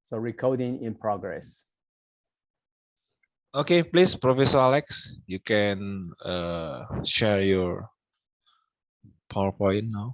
So recording in progress. Okay, please, Professor Alex, you can share your PowerPoint now.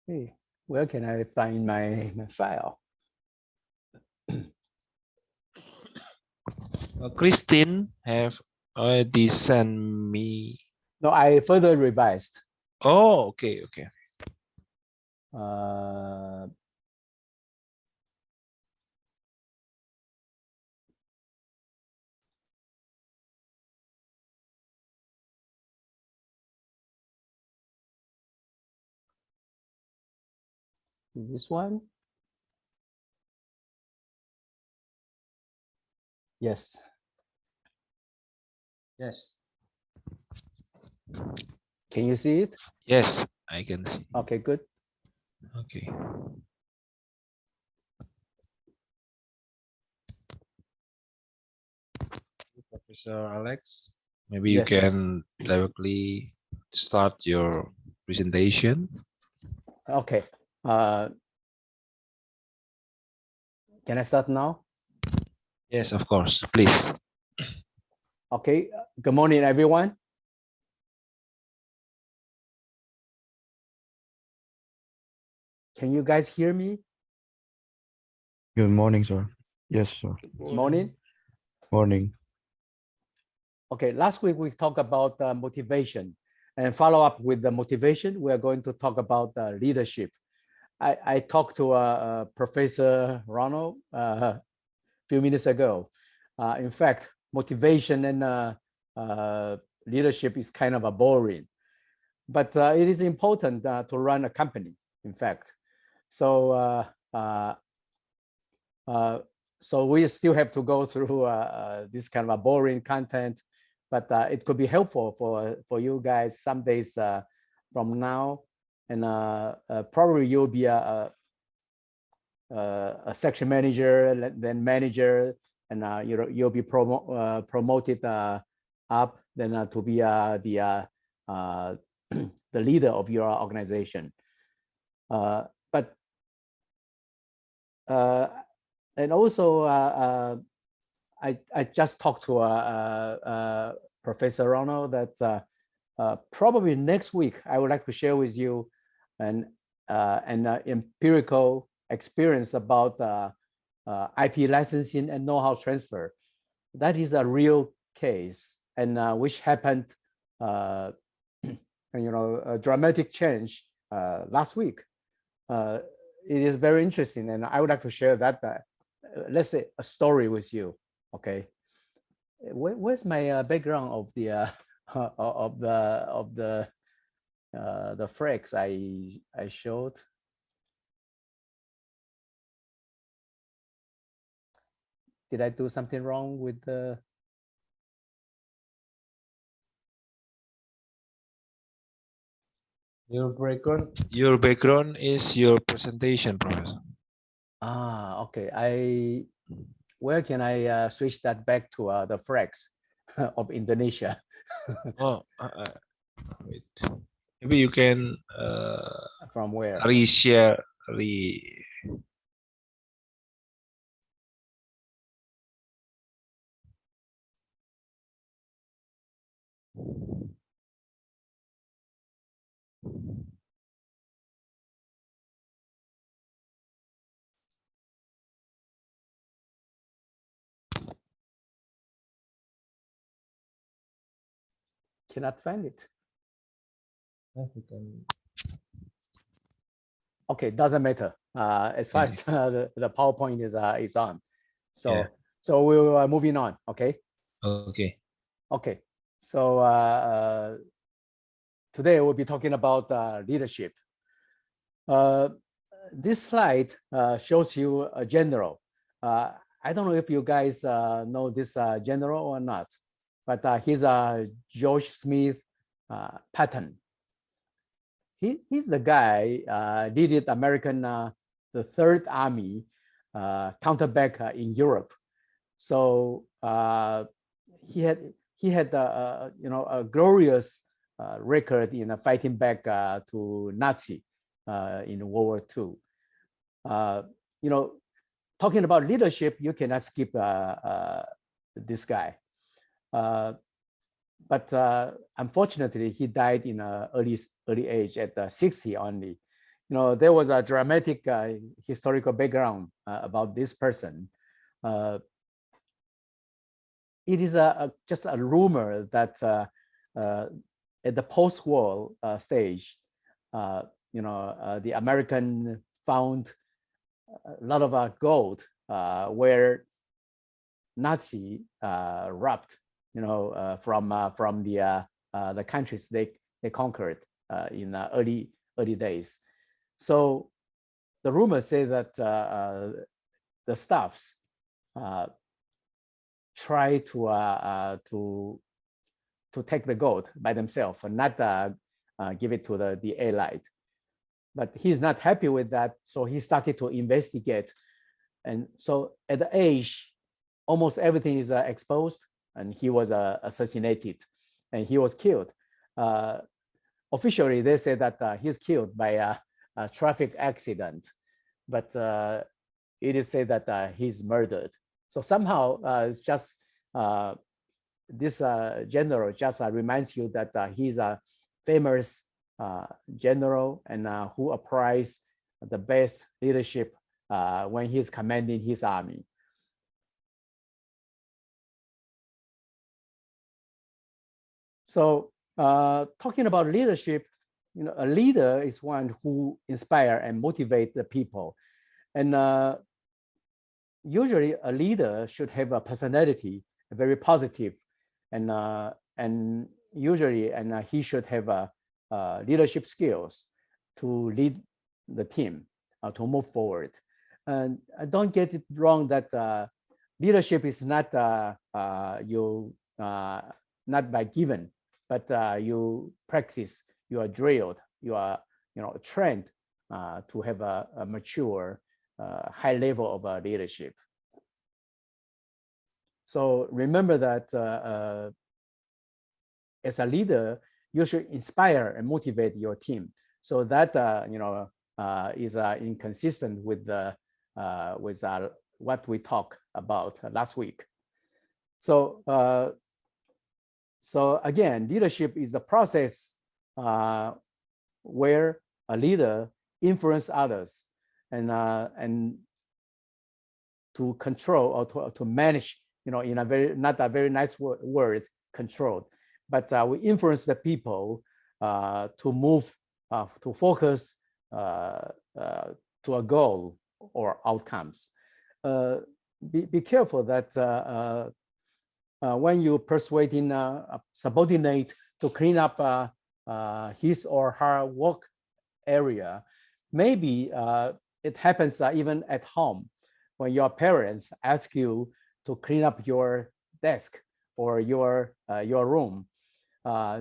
Hey, where can I find my file? Christine have already sent me. No, I further revised. Oh, okay. Uh, this one? Yes. Yes. Can you see it? Yes, I can see. Okay, good. Okay. Professor Alex, maybe you Yes. can directly start your presentation. Okay. Can I start now? Yes, of course, please. Okay. Good morning, everyone. Can you guys hear me? Good morning, sir. Yes, sir. Morning. Morning. Okay, last week we talked about motivation, and follow up with the motivation, we are going to talk about leadership. I talked to Professor Ronald a few minutes ago. In fact, motivation and leadership is kind of a boring, but it is important to run a company, in fact. So so we still have to go through this kind of a boring content, but it could be helpful for you guys some days from now. And probably you'll be a section manager, then manager, and you'll be promoted up, then to be the the leader of your organization. But and also, I just talked to Professor Ronald that probably next week I would like to share with you an empirical experience about IP licensing and know-how transfer. That is a real case, and which happened, a dramatic change last week. It is very interesting, and I would like to share that. Let's say a story with you. Okay, where's my background of the the flags I showed? Did I do something wrong with the? Your background is your presentation, Professor. Ah, okay. Where can I switch that back to the flags of Indonesia? Oh, wait. Maybe you can From where? reshare. Cannot find it. Okay, doesn't matter. As far as the PowerPoint is on. So Yeah. so we're moving on. Okay. Okay. Okay. So today we'll be talking about leadership. This slide shows you a general. I don't know if you guys know this general or not, but he's George Smith Patton. He's the guy leaded American the Third Army counter back in Europe. So he had a glorious record in fighting back to Nazi in World War II. Talking about leadership, you cannot skip this guy. But unfortunately, he died in an early age at 60 only. There was a dramatic historical background about this person. It is just a rumor that at the post-war stage, the American found a lot of gold where Nazi robbed, from the countries they conquered in early days. So the rumors say that the staffs try to take the gold by themselves and not give it to the Allied. But he's not happy with that, so he started to investigate. And so at the age, almost everything is exposed, and he was assassinated, and he was killed. Officially, they say that he's killed by a traffic accident, but it is said that he's murdered. So somehow it's just this general just reminds you that he's a famous general and who applies the best leadership when he's commanding his army. So talking about leadership, a leader is one who inspire and motivate the people. And usually a leader should have a personality, very positive, and usually he should have leadership skills to lead the team to move forward. And don't get it wrong that leadership is not not by given, but you practice, you are drilled, you are trained to have a mature high level of leadership. So remember that as a leader, you should inspire and motivate your team. So that is inconsistent with what we talked about last week. So so again, leadership is a process where a leader influences others and to control or to manage, in a not a very nice word, controlled, but we influence the people to move, to focus to a goal or outcomes. Be careful that when you persuading a subordinate to clean up his or her work area, maybe it happens even at home when your parents ask you to clean up your desk or your room.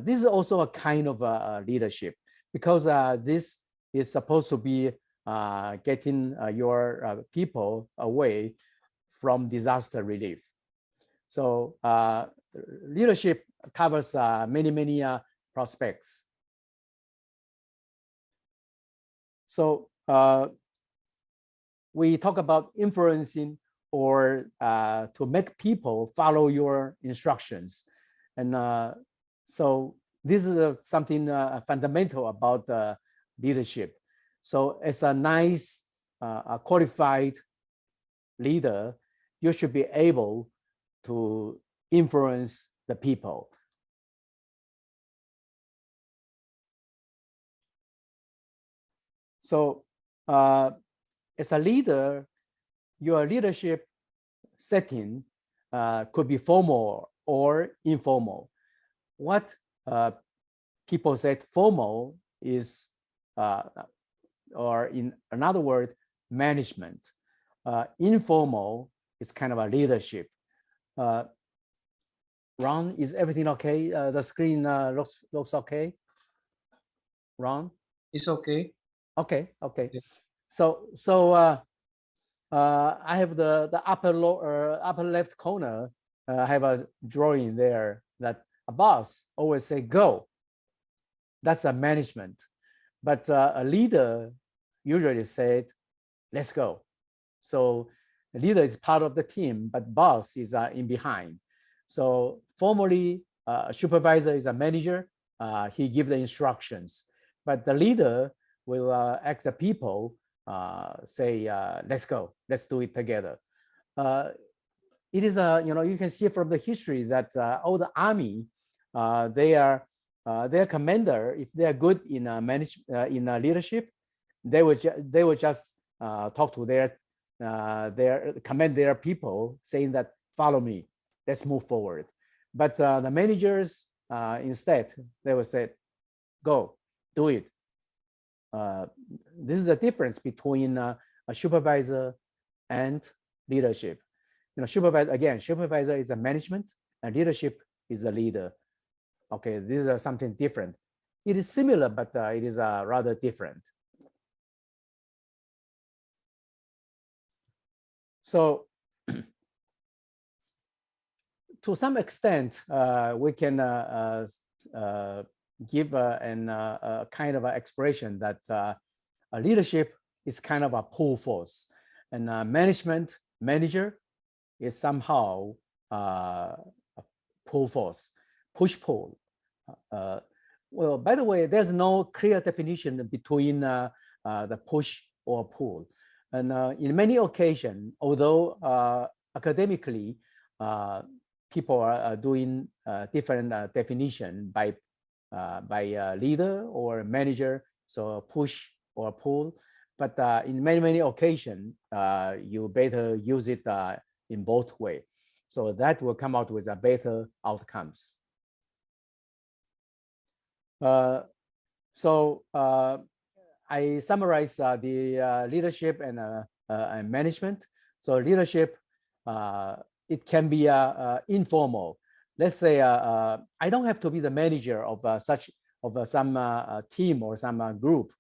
This is also a kind of leadership, because this is supposed to be getting your people away from disaster relief. So leadership covers many prospects. So we talk about influencing or to make people follow your instructions. And So this is something fundamental about leadership. So as a nice, qualified leader, you should be able to influence the people. So as a leader, your leadership setting could be formal or informal. What people said formal is, or in another word, management. Informal is kind of a leadership. Ron, is everything okay? The screen looks okay. Ron? It's okay. Okay, okay. Yeah. So I have the upper left corner. I have a drawing there that a boss always say go. That's a management, but a leader usually said, let's go. So the leader is part of the team, but boss is in behind. So formally, a supervisor is a manager. He gives the instructions, but the leader will ask the people, say, let's go, let's do it together. It is you can see from the history that all the army, their commander, if they are good in leadership, they would just talk to their command their people, saying that follow me, let's move forward. But the managers instead, they would say, go, do it. This is the difference between a supervisor and leadership. Supervisor is a management, and leadership is a leader. Okay, these are something different. It is similar, but it is rather different. So to some extent, we can give a kind of an expression that a leadership is kind of a pull force, and manager is somehow a pull force, push-pull. Well, by the way, there's no clear definition between the push or pull. And in many occasions, although academically, people are doing different definition by leader or manager, so push or pull. But in many occasions, you better use it in both ways. So that will come out with a better outcomes. So I summarize the leadership and management. So leadership, it can be informal. Let's say I don't have to be the manager of some team or some group,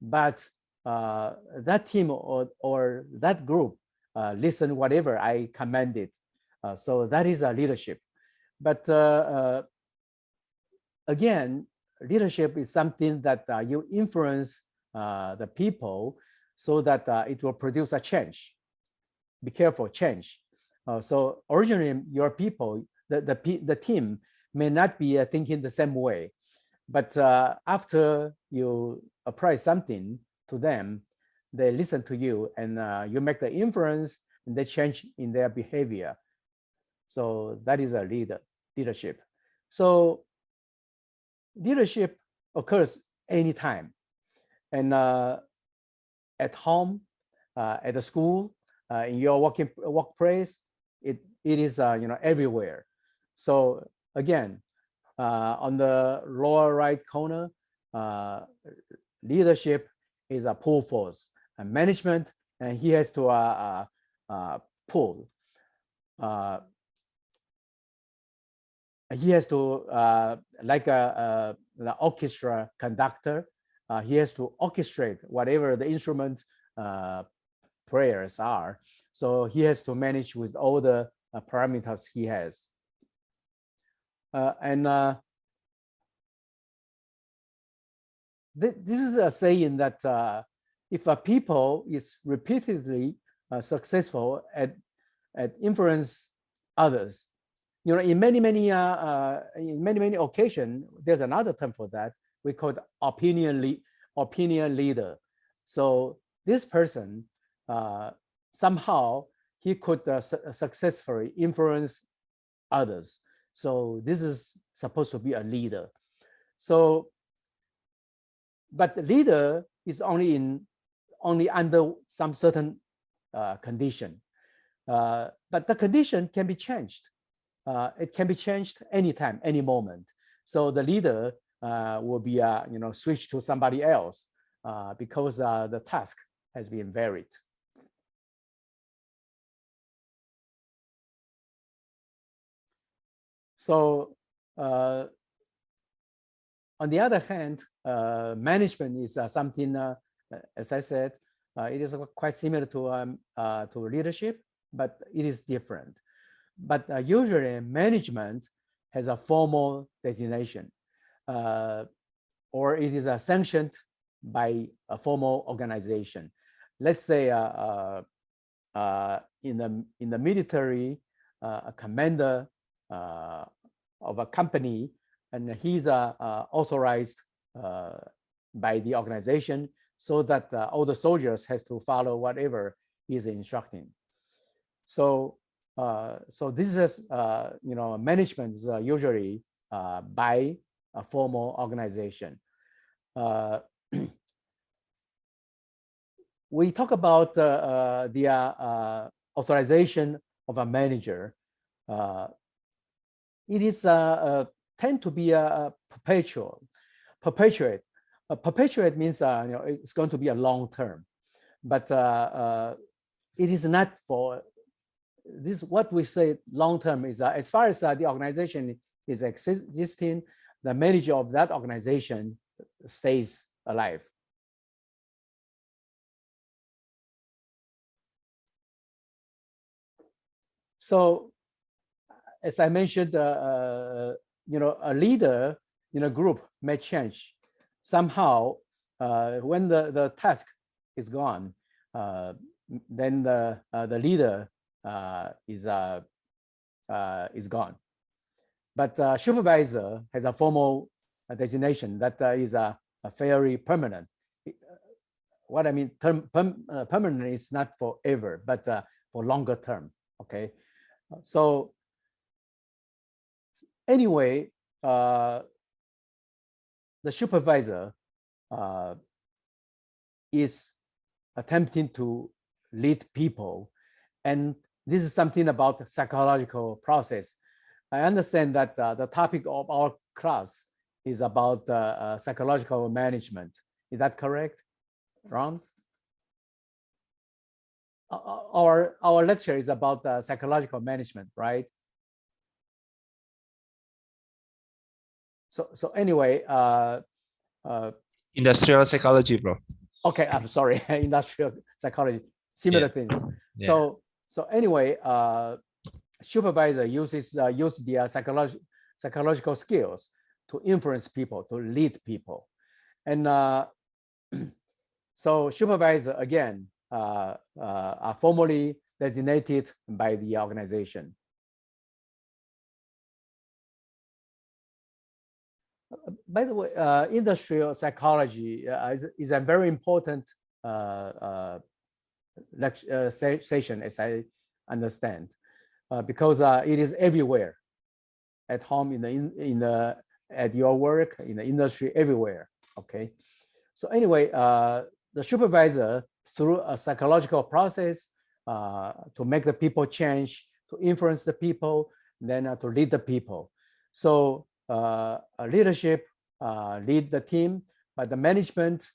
but that team or that group listen whatever I commanded. So that is a leadership. But again, leadership is something that you influence the people so that it will produce a change. Be careful, change. So originally, your people, the team may not be thinking the same way, but after you apply something to them, they listen to you, and you make the influence, and they change in their behavior. So that is a leadership. So leadership occurs anytime, and at home, at the school, in your workplace, it is everywhere. So again, on the lower right corner, leadership is a pull force, and management, and he has to pull. He has to, like the orchestra conductor, he has to orchestrate whatever the instrument players are. So he has to manage with all the parameters he has. This is a saying that if a people is repeatedly successful at influence others, in many occasions, there's another term for that. We call it opinion leader. So this person somehow he could successfully influence others. So this is supposed to be a leader. So, but the leader is only under some certain condition. But the condition can be changed. It can be changed anytime, any moment. So the leader will be, switched to somebody else because the task has been varied. So on the other hand, management is something, as I said, it is quite similar to leadership, but it is different. But usually management has a formal designation, or it is sanctioned by a formal organization. Let's say in the military, a commander of a company, and he's authorized by the organization, so that all the soldiers has to follow whatever he's instructing. So this is management is usually by a formal organization. We talk about the authorization of a manager. It is tend to be perpetuate. Perpetuate means it's going to be a long term, but it is not for this. What we say long term is as far as the organization is existing, the manager of that organization stays alive. So, as I mentioned, a leader in a group may change somehow. When the task is gone, then the leader is gone. But supervisor has a formal designation that is a fairly permanent. What I mean, permanent is not forever, but for longer term. Okay, so anyway, the supervisor is attempting to lead people, and this is something about psychological process. I understand that the topic of our class is about psychological management. Is that correct, Ron? Our lecture is about psychological management, right? So anyway, Industrial psychology, bro. Okay, I'm sorry, industrial psychology, similar things. Yeah. So anyway, supervisor uses the psychological skills to influence people, to lead people, and so supervisor again are formally designated by the organization. By the way, industrial psychology is a very important session, as I understand, because it is everywhere, at home, at your work, in the industry, everywhere. Okay, so anyway, the supervisor, through a psychological process, to make the people change, to influence the people, then to lead the people. So leadership lead the team, but the management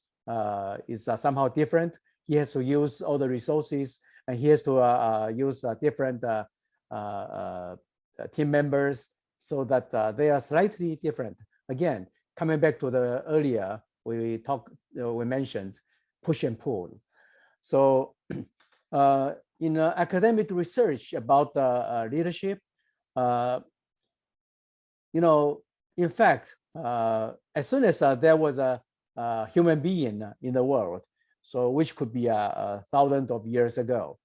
is somehow different. He has to use all the resources, and he has to use different team members, so that they are slightly different. Again, coming back to the earlier, we mentioned push and pull. So in academic research about leadership, in fact, as soon as there was a human being in the world, so which could be thousands of years ago,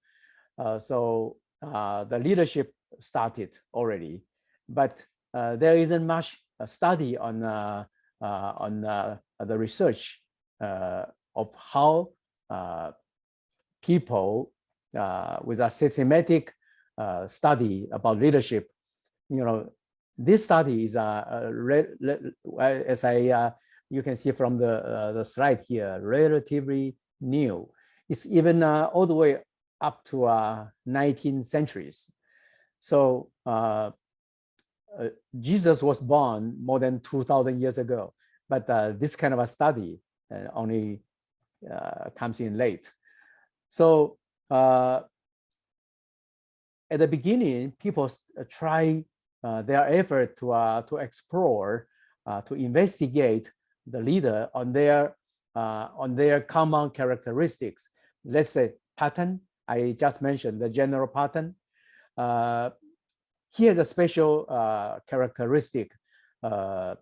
so the leadership started already. but there isn't much study on the research of how people with a systematic study about leadership. This study is as you can see from the slide here, relatively new. It's even all the way up to 19th centuries. So Jesus was born more than 2,000 years ago, but this kind of a study only comes in late. So at the beginning, people try their effort to explore, to investigate the leader on their common characteristics. Let's say pattern. I just mentioned the general pattern. Here's a special characteristic. In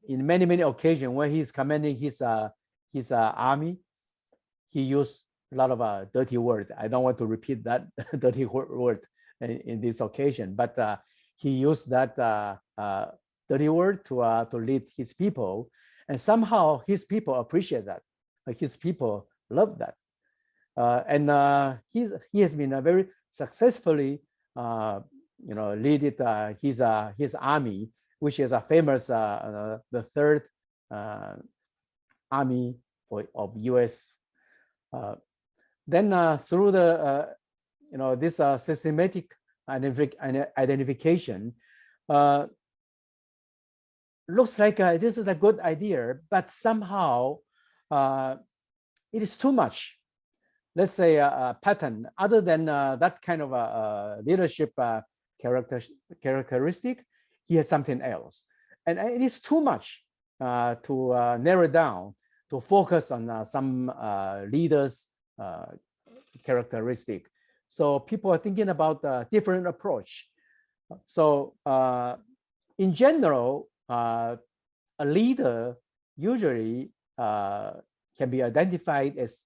many occasions when he's commanding his army, he used a lot of dirty word. I don't want to repeat that dirty word in this occasion, but he used that dirty word to lead his people, and somehow his people appreciate that. His people love that, and he has been very successfully, leading his army, which is a famous the third army of U.S. Then through the this systematic identification, looks like this is a good idea, but somehow it is too much. Let's say a pattern other than that kind of a leadership characteristic. He has something else, and it is too much to narrow down, to focus on some leaders characteristic. So people are thinking about a different approach. So in general, a leader usually can be identified as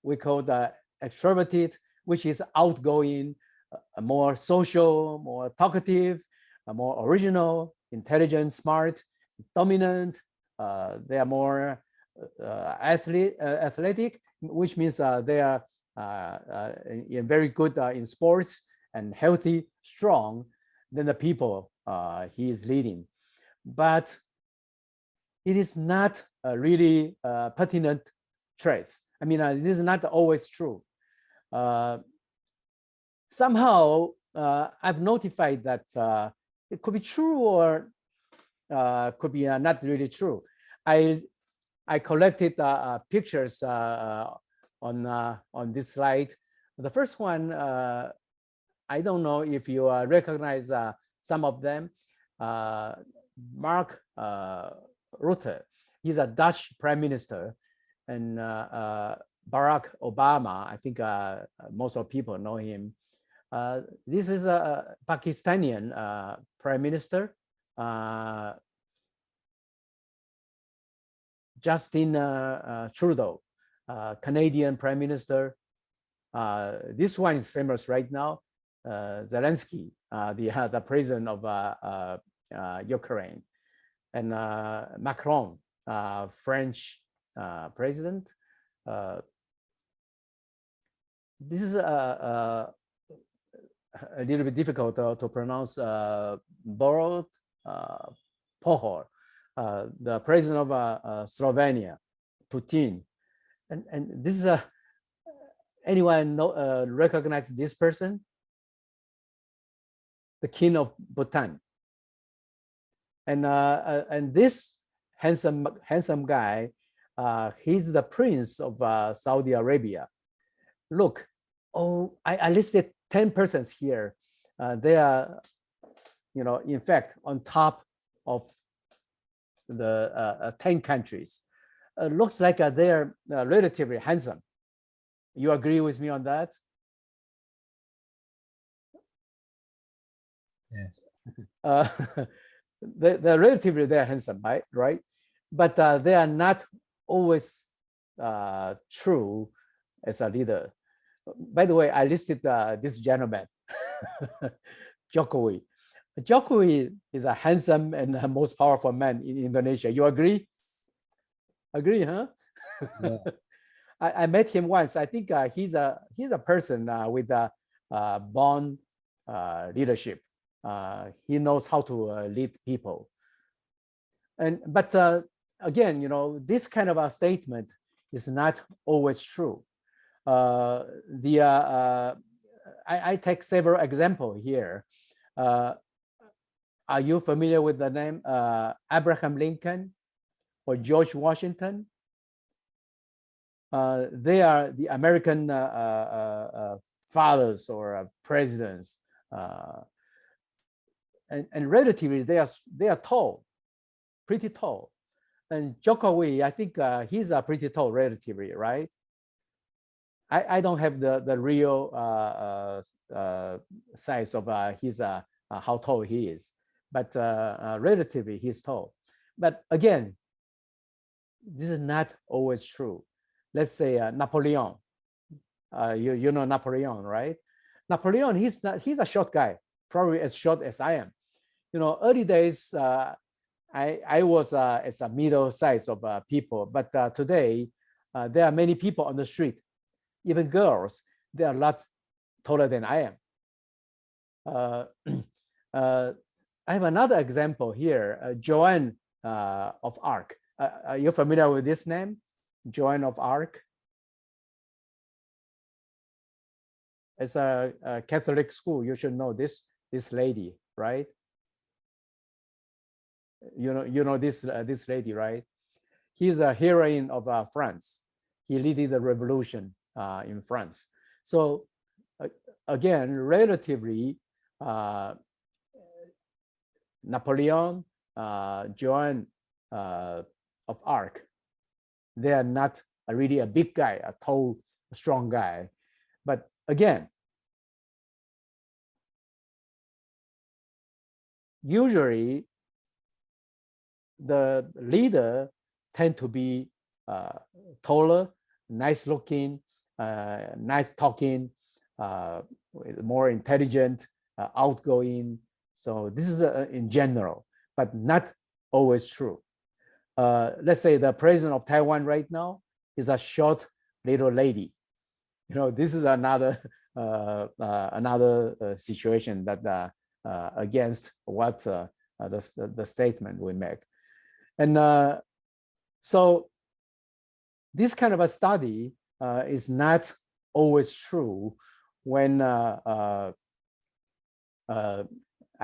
we call the extroverted, which is outgoing, more social, more talkative, more original, intelligent, smart, dominant. They are more athletic, which means they are very good in sports and healthy, strong than the people he is leading. But it is not really pertinent traits. I mean, this is not always true. Somehow, I've notified that it could be true or could be not really true. I collected pictures on this slide. The first one, I don't know if you recognize some of them. Mark Rutte, he's a Dutch prime minister, and Barack Obama, I think most of people know him. This is a Pakistani prime minister, Justin Trudeau, Canadian prime minister. This one is famous right now, Zelensky, the president of Ukraine, and Macron, French president. This is a little bit difficult to pronounce. Borut Pahor, the president of Slovenia, Putin, and this is anyone recognize this person? The king of Bhutan, and this handsome guy, he's the prince of Saudi Arabia. Look, I listed 10 persons here. They are, in fact, on top of the 10 countries. Looks like they're relatively handsome. You agree with me on that? Yes. They're relatively handsome, right? But they are not always true as a leader. By the way, I listed this gentleman. Jokowi. Jokowi is a handsome and most powerful man in Indonesia. You agree? Agree, huh? Yeah. I met him once. I think he's a person with a born leadership. He knows how to lead people. But again, this kind of a statement is not always true. I take several examples here. Are you familiar with the name Abraham Lincoln or George Washington? They are the American fathers or presidents, and relatively they are tall, pretty tall. And Jokowi, I think he's pretty tall relatively, right? I don't have the real size of his how tall he is, but relatively he's tall. But again, this is not always true. Let's say Napoleon. You know Napoleon, right? Napoleon, he's a short guy, probably as short as I am. Early days, I was as a middle size of people, but today there are many people on the street, even girls, they are a lot taller than I am. I have another example here, Joan of Arc. Are you familiar with this name, Joan of Arc? It's a Catholic school. You should know this lady, right? You know this lady, right? He's a heroine of France. He led the revolution in France. So again, relatively, Napoleon, Joan of Arc, they are not really a big guy, a tall, strong guy. But again, usually the leader tend to be taller, nice looking, nice talking, more intelligent, outgoing. So this is in general, but not always true. Let's say the president of Taiwan right now is a short little lady. This is another situation that against what the statement we make. And so this kind of a study is not always true when I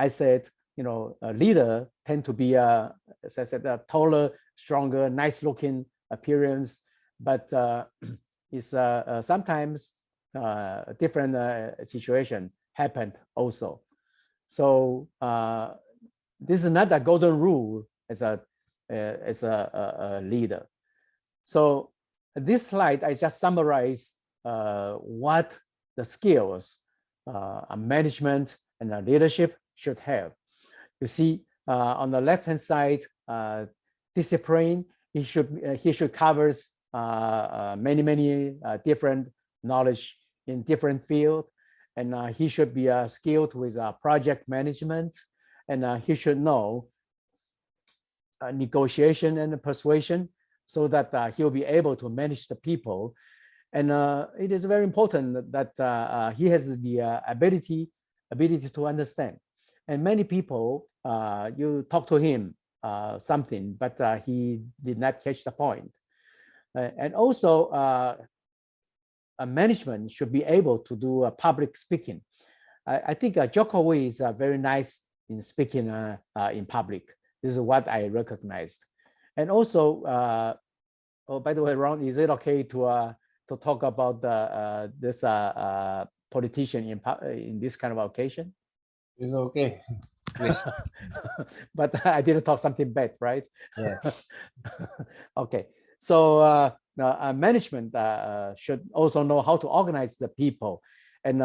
said, a leader tend to be, as I said, a taller, stronger, nice looking appearance, but it's sometimes a different situation happened also. So this is not a golden rule as a leader. So this slide, I just summarize what the skills management and leadership should have. You see, on the left-hand side, discipline. He should covers many different knowledge in different fields, and he should be skilled with project management, and he should know negotiation and persuasion, so that he'll be able to manage the people. And it is very important that he has the ability to understand. And many people, you talk to him something, but he did not catch the point. And also, a management should be able to do public speaking. I think Jokowi is very nice in speaking in public. This is what I recognized. And also, oh, by the way, Ron, is it okay to talk about this politician in this kind of occasion? It's okay. But I didn't talk something bad, right? Yes. Okay. So management should also know how to organize the people, and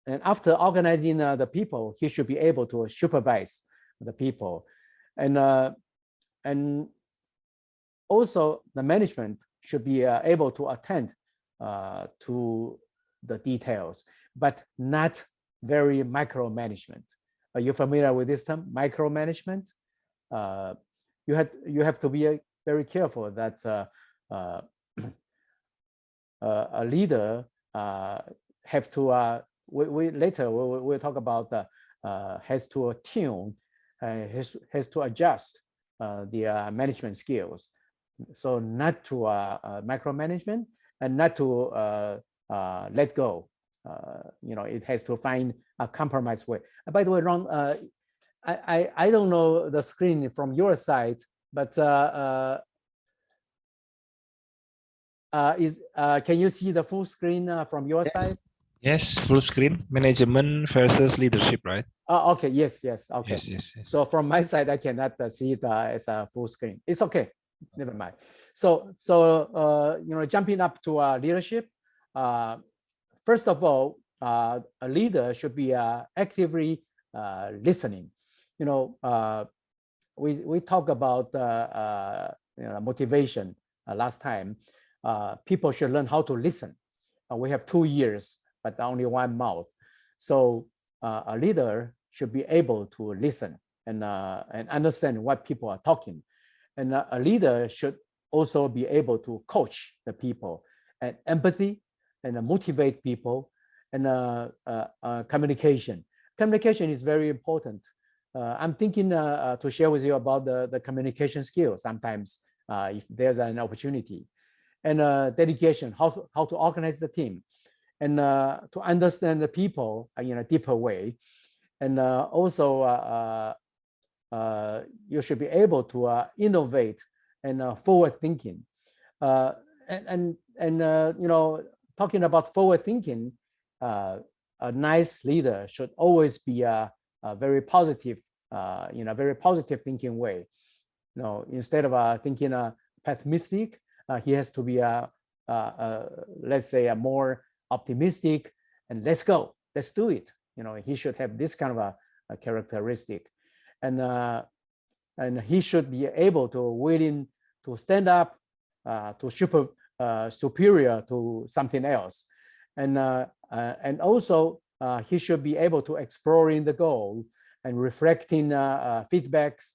after organizing the people, he should be able to supervise the people, and also the management should be able to attend to the details, but not very micromanagement. Are you familiar with this term, micromanagement? You have to be very careful that a leader have to we later we'll talk about has to tune, has to adjust the management skills. So not to micromanagement and not to let go. It has to find a compromise way. By the way, Ron, I don't know the screen from your side, but can you see the full screen from your side? Yes, full screen, management versus leadership, right? Okay, yes, okay. Yes. So from my side, I cannot see it as a full screen. It's okay, never mind. So jumping up to leadership, first of all, a leader should be actively listening. We talk about motivation last time. People should learn how to listen. We have 2 ears, but only one mouth. So a leader should be able to listen and understand what people are talking. And a leader should also be able to coach the people, and empathy, and motivate people, and communication. Communication is very important. I'm thinking to share with you about the communication skills sometimes if there's an opportunity. And dedication, how to organize the team, and to understand the people in a deeper way. And also you should be able to innovate and forward thinking. And talking about forward thinking, a nice leader should always be a very positive, in a very positive thinking way. Instead of thinking pessimistic, he has to be let's say a more optimistic, and let's go, let's do it. He should have this kind of a characteristic, and he should be able to willing to stand up to superior to something else, and also he should be able to exploring the goal and reflecting feedbacks.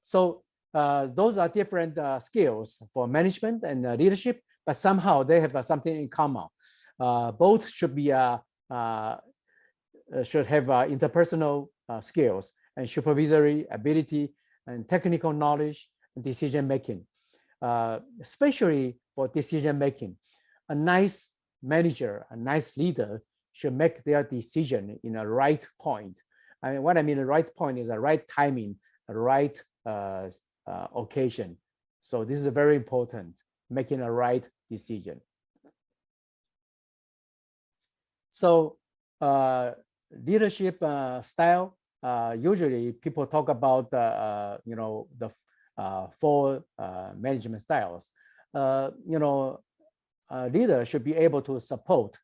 So those are different skills for management and leadership, but somehow they have something in common. Both should be should have interpersonal skills and supervisory ability and technical knowledge and decision making. Especially for decision making, a nice manager, a nice leader should make their decision in a right point. What I mean the right point is the right timing, the right occasion. So this is very important, making a right decision. So leadership style, usually people talk about the 4 management styles. A leader should be able to support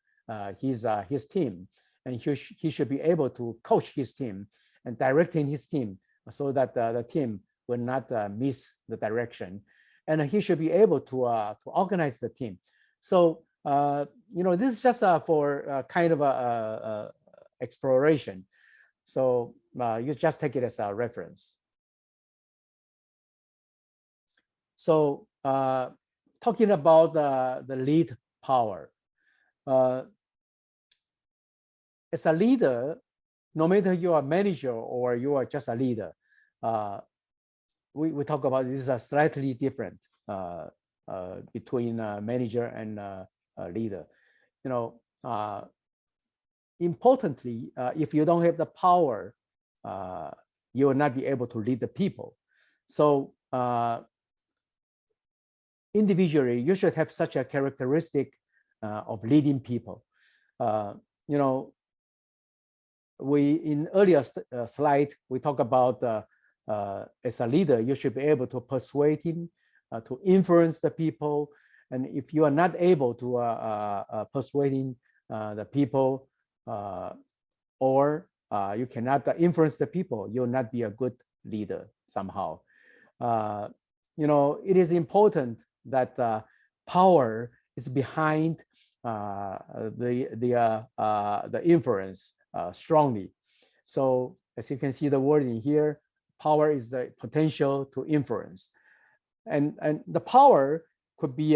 his team, and he should be able to coach his team and directing his team so that the team will not miss the direction, and he should be able to organize the team. So this is just for kind of a exploration. So you just take it as a reference. So talking about the lead power, as a leader, no matter you are a manager or you are just a leader, we talk about this is slightly different between manager and leader. Importantly, if you don't have the power, you will not be able to lead the people. So individually, you should have such a characteristic of leading people. We in earlier slide, we talk about as a leader, you should be able to persuade him, to influence the people. And if you are not able to persuading the people, or you cannot influence the people, you'll not be a good leader somehow. It is important that power is behind the influence strongly. So as you can see the word in here, power is the potential to influence. And the power could be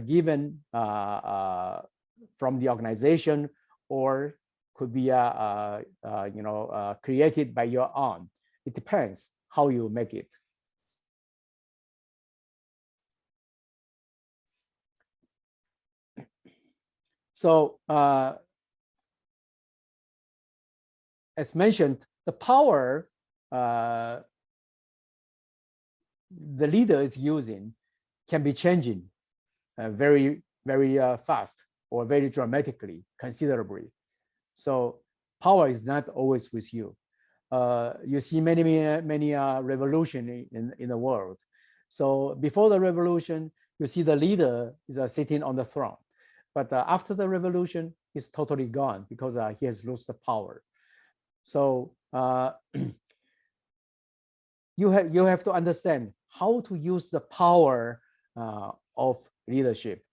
given from the organization, or could be created by your own. It depends how you make it. So as mentioned, the power the leader is using can be changing very fast or very dramatically, considerably. So power is not always with you. You see many revolution in the world. So before the revolution, you see the leader is sitting on the throne. But after the revolution, he's totally gone because he has lost the power. So you have to understand how to use the power of leadership.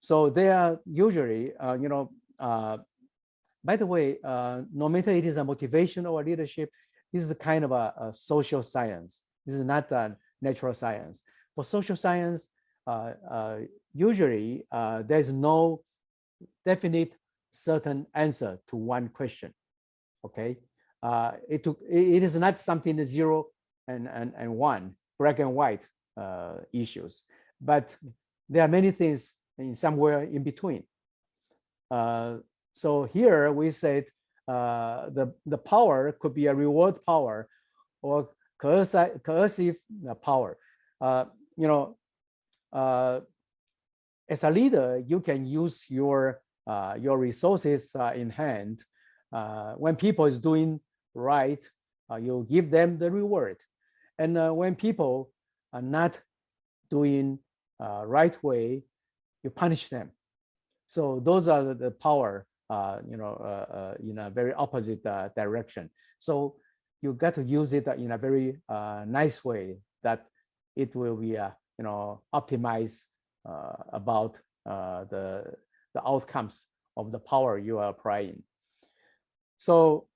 So they are usually, by the way, no matter it is a motivation or leadership, this is a kind of a social science. This is not a natural science. For social science, usually there's no definite certain answer to one question. Okay, it is not something 0 and 1, black and white issues, but there are many things in somewhere in between. So here we said the power could be a reward power or coercive power. As a leader, you can use your resources in hand. When people is doing right, you give them the reward. And when people are not doing right way, you punish them. So those are the power, in a very opposite direction. So you got to use it in a very nice way that it will be, optimized about the outcomes of the power you are applying. So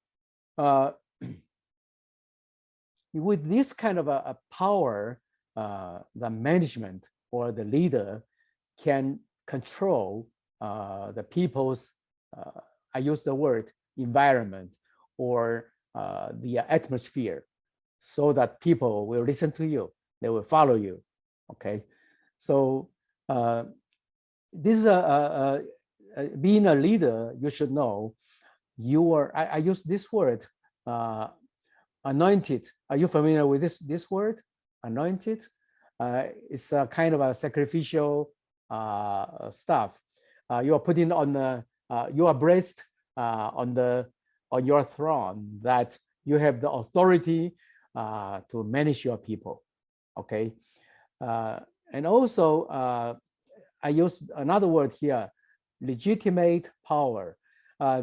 with this kind of a power, the management or the leader can control the people's, I use the word environment or the atmosphere, so that people will listen to you, they will follow you. Okay, so this is being a leader, you should know you are, I use this word, anointed. Are you familiar with this word, anointed? It's a kind of a sacrificial stuff. You are putting on you are blessed on your throne, that you have the authority to manage your people. Okay, and also I use another word here, legitimate power.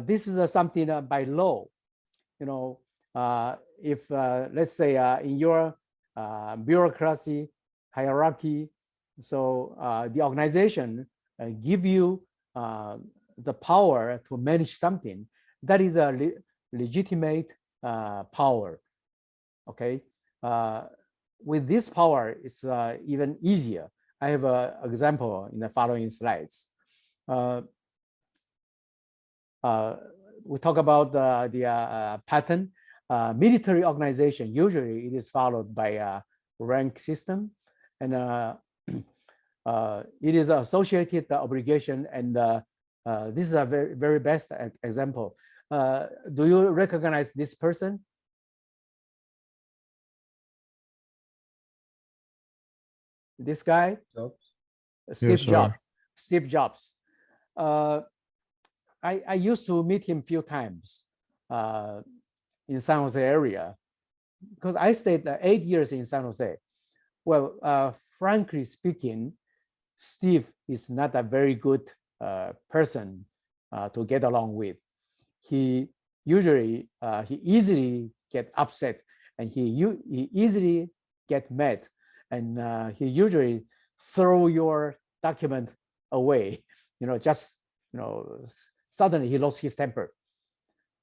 This is something by law. If let's say in your bureaucracy hierarchy, so the organization give you the power to manage something, that is a legitimate power. Okay, with this power, it's even easier. I have an example in the following slides. We talk about the pattern. Military organization, usually it is followed by a rank system, and it is associated obligation, and this is a very best example. Do you recognize this person? This guy? Steve Jobs. Steve Jobs. I used to meet him a few times in San Jose area, because I stayed 8 years in San Jose. Well, frankly speaking, Steve is not a very good person to get along with. He usually, he easily get upset, and he easily get mad, and he usually throw your document away. Just suddenly he lost his temper.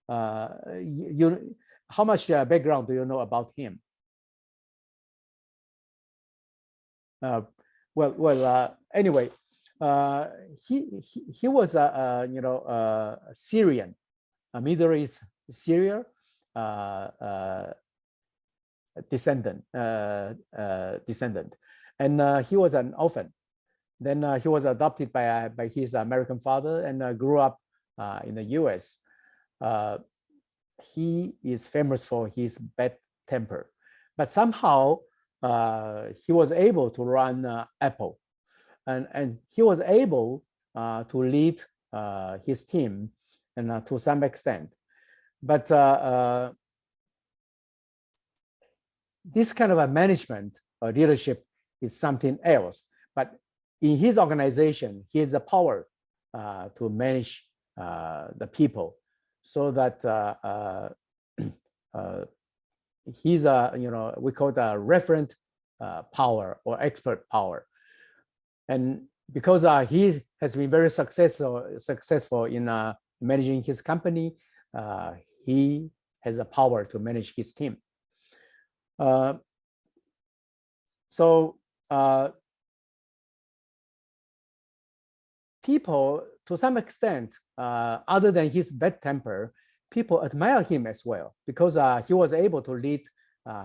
How much background do you know about him? Anyway, he was a Syrian, a Middle East Syria descendant, and he was an orphan. Then he was adopted by his American father and grew up in the U.S. He is famous for his bad temper, but somehow he was able to run Apple, and he was able to lead his team, and to some extent. But this kind of a management or leadership is something else. But in his organization, he has the power to manage the people, so that he's we call it a referent power or expert power. And because he has been very successful in managing his company, he has the power to manage his team. People, to some extent, other than his bad temper, people admire him as well, because he was able to lead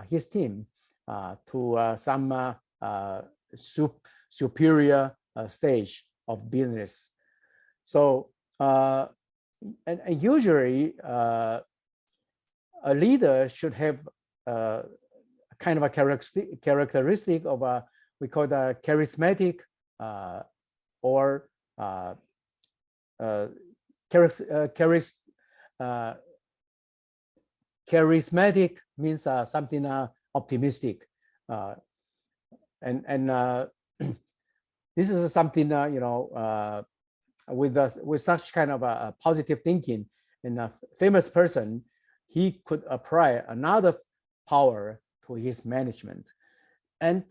his team to some superior stage of business. So, and usually a leader should have kind of a characteristic of we call the charismatic or charismatic means something optimistic, and this is something with such kind of a positive thinking. And a famous person, he could apply another power to his management, and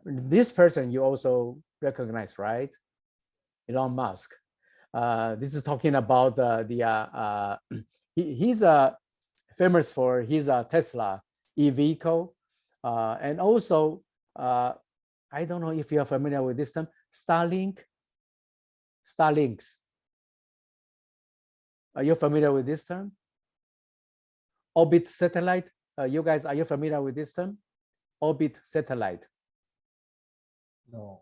this person you also recognize, right? Elon Musk. This is talking about he's famous for his Tesla e-vehicle, and also I don't know if you are familiar with this term, Starlinks. Are you familiar with this term? Orbit satellite. You guys, are you familiar with this term? Orbit satellite. No.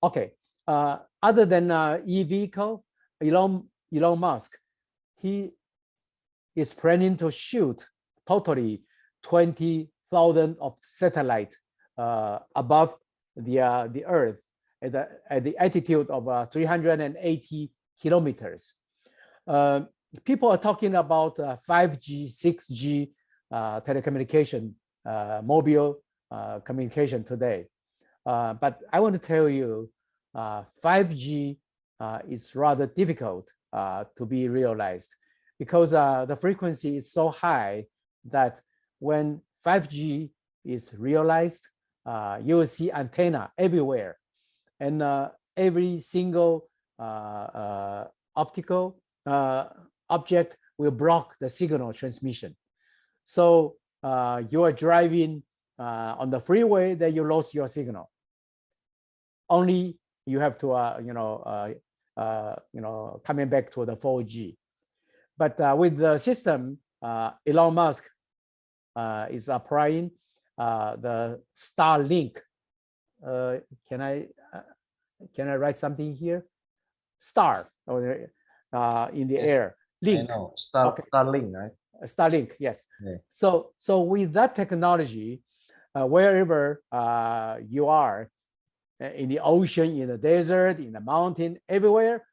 Okay. Other than e-vehicle, Elon Musk, he is planning to shoot totally 20,000 of satellite above the Earth at the altitude of 380 kilometers. People are talking about 5G, 6G telecommunication, mobile communication today. But I want to tell you, 5G is rather difficult to be realized, because the frequency is so high that when 5G is realized, you will see antenna everywhere, and every single optical object will block the signal transmission. So you are driving on the freeway, then you lost your signal. Only you have to coming back to the 4G. But with the system, Elon Musk is applying the Starlink. Can I write something here? Star in the air. Link. I know. Okay. Starlink, right? Starlink, yes. Yeah. So with that technology, wherever you are, in the ocean, in the desert, in the mountain, everywhere,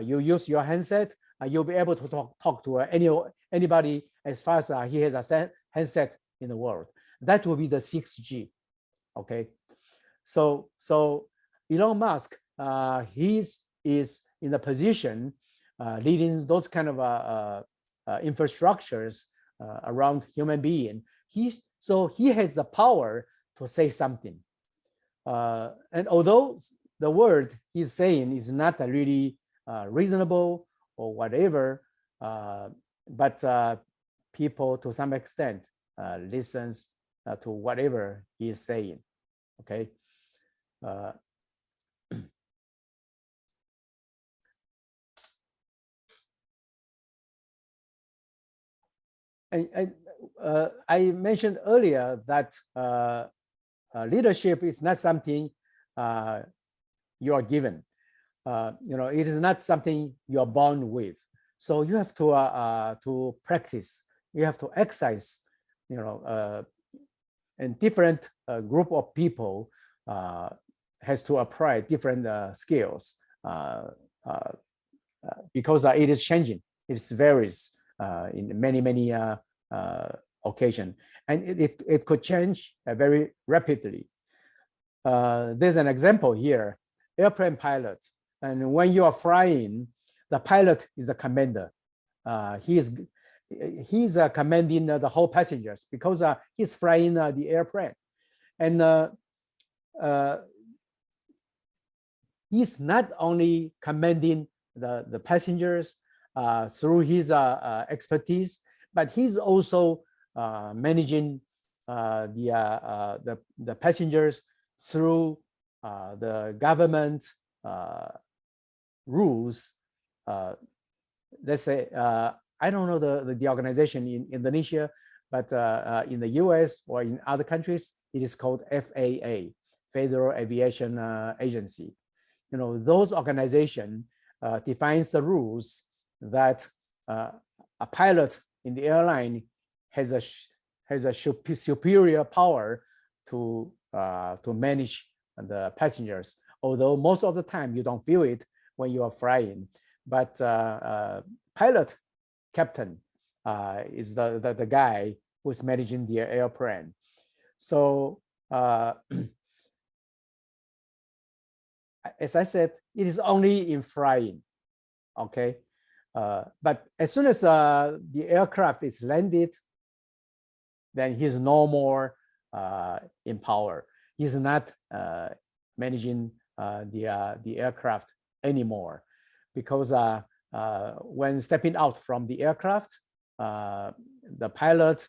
you use your handset, you'll be able to talk to anybody as far as he has a handset in the world. That will be the 6G. Okay. So Elon Musk, he is in a position leading those kind of infrastructures around human being. So he has the power to say something. And although the word he's saying is not really reasonable or whatever, but people to some extent listens to whatever he is saying. Okay. I mentioned earlier that leadership is not something you are given. It is not something you are born with. So you have to practice. You have to exercise. And different group of people has to apply different skills because it is changing. It varies in many occasions, and it could change very rapidly. There's an example here: airplane pilot, and when you are flying, the pilot is a commander. He's commanding the whole passengers because he's flying the airplane, and he's not only commanding the passengers through his expertise, but he's also managing the passengers through the government rules. Let's say I don't know the organization in Indonesia, but in the US or in other countries, it is called FAA, Federal Aviation Agency. Those organizations defines the rules that a pilot in the airline has a superior power to manage the passengers. Although most of the time you don't feel it when you are flying, but pilot captain is the guy who's managing the airplane. So as I said, it is only in flying, okay? But as soon as the aircraft is landed, then he's no more in power. He's not managing the aircraft anymore, because when stepping out from the aircraft, the pilot,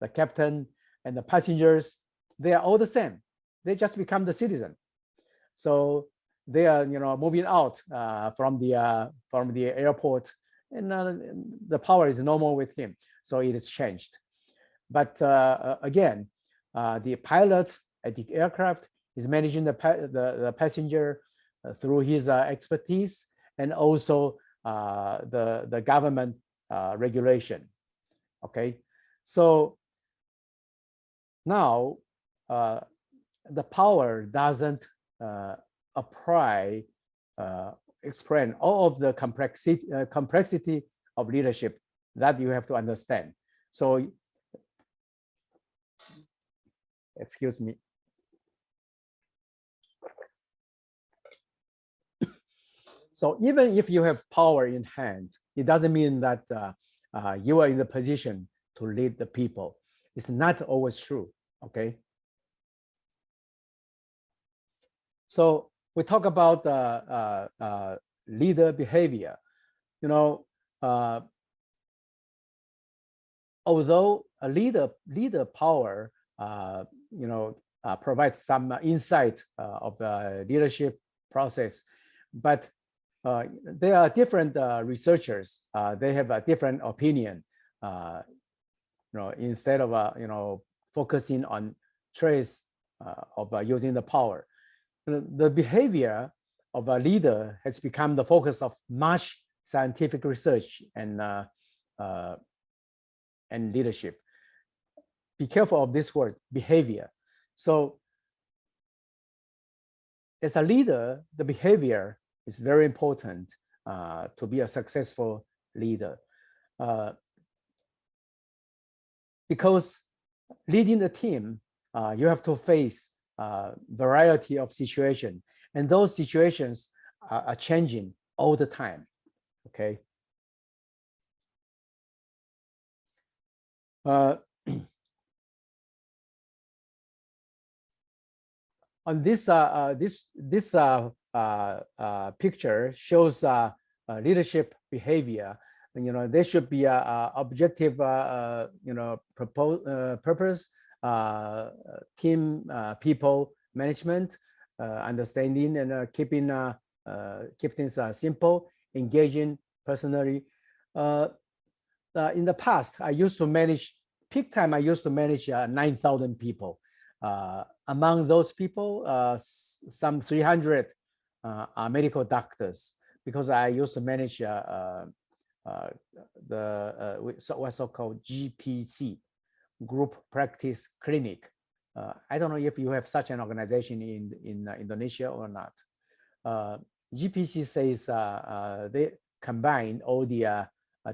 the captain, and the passengers, they are all the same. They just become the citizen. So they are, moving out from the airport, and the power is no more with him. So it is changed. But again, the pilot at the aircraft is managing the passenger through his expertise, and also the government regulation. Okay, so now the power doesn't explain all of the complexity of leadership that you have to understand. So, excuse me. So even if you have power in hand, it doesn't mean that you are in the position to lead the people. It's not always true, okay? So we talk about leader behavior. Although a leader power, provides some insight of the leadership process, but there are different researchers. They have a different opinion. Instead of focusing on traits of using the power, the behavior of a leader has become the focus of much scientific research and leadership. Be careful of this word, behavior. So as a leader, the behavior is very important to be a successful leader. Because leading the team, you have to face a variety of situations, and those situations are changing all the time, okay? On this picture shows leadership behavior there should be a objective, purpose, team, people management, understanding, and keep things simple, engaging personally. In the past, I used to manage, peak time, I used to manage 9,000 people. Among those people, some 300 are medical doctors, because I used to manage what's so-called GPC, Group Practice Clinic. I don't know if you have such an organization in Indonesia or not. GPC says they combine all the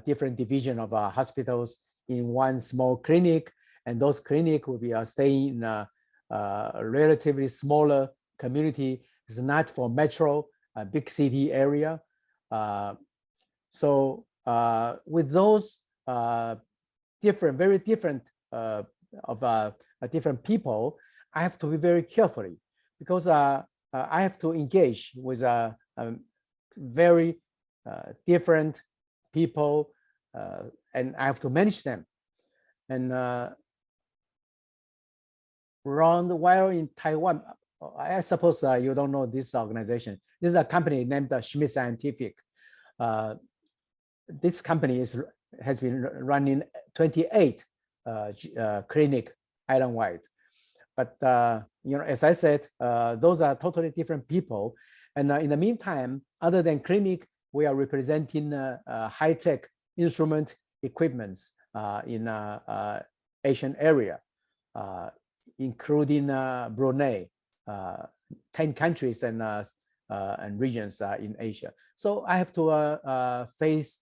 different division of hospitals in one small clinic, and those clinics will be staying in a relatively smaller community. It's not for metro, big city area. So with those very different different people, I have to be very carefully, because I have to engage with very different people, and I have to manage them. And while in Taiwan, I suppose you don't know this organization. This is a company named Schmidt Scientific. This company has been running 28 clinic island-wide. But as I said, those are totally different people. And in the meantime, other than clinic, we are representing high-tech instrument equipments in Asian area, including Brunei, 10 countries and regions in Asia. So I have to face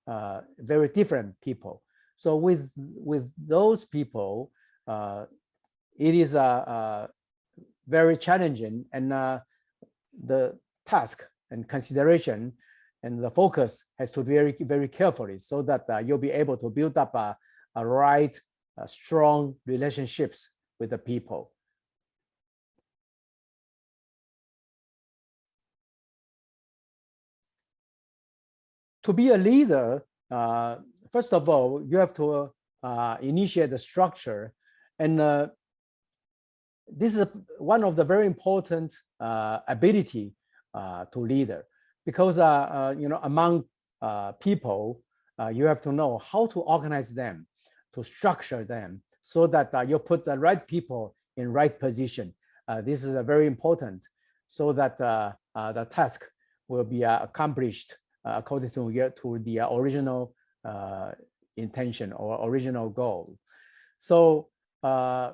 very different people. So with those people, it is very challenging, and the task and consideration and the focus has to be very, very carefully, so that you'll be able to build up a right, strong relationships with the people. To be a leader, first of all, you have to initiate the structure, and this is one of the very important ability to leader, because among people, you have to know how to organize them, to structure them, so that you put the right people in right position. This is very important, so that the task will be accomplished according to the original intention or original goal. So a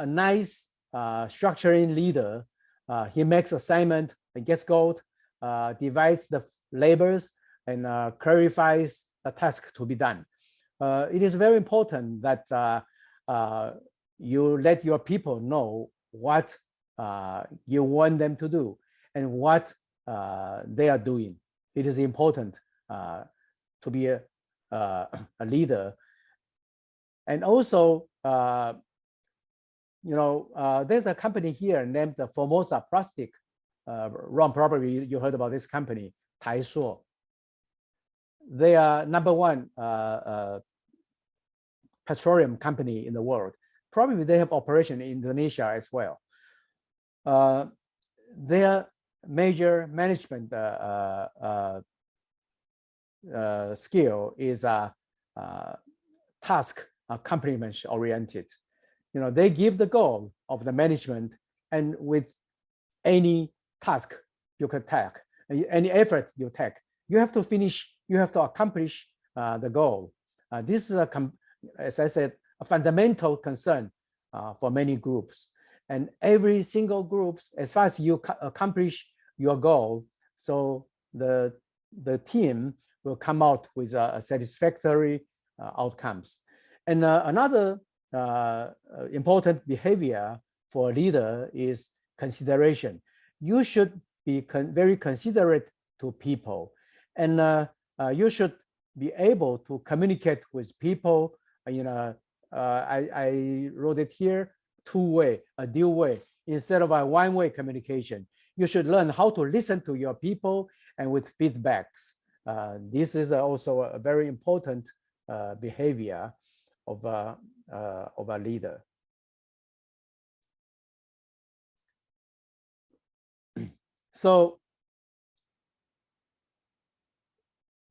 nice structuring leader, he makes assignment and gets gold, divides the labors, and clarifies the task to be done. It is very important that you let your people know what you want them to do and what they are doing. It is important to be a leader. And also, there's a company here named Formosa Plastic. Ron, probably you heard about this company, Pyschology. They are #1 petroleum company in the world. Probably they have operation in Indonesia as well. Their major management skill is task accomplishment oriented. They give the goal of the management, and with any task you could take, any effort you take, you have to finish, you have to accomplish the goal. This is, as I said, a fundamental concern for many groups. And every single group, as far as you accomplish your goal, so the team will come out with a satisfactory outcomes. And another important behavior for a leader is consideration. You should be very considerate to people, and you should be able to communicate with people. I wrote it here, two-way, a dual way, instead of a one-way communication. You should learn how to listen to your people and with feedbacks. This is also a very important behavior of a leader. So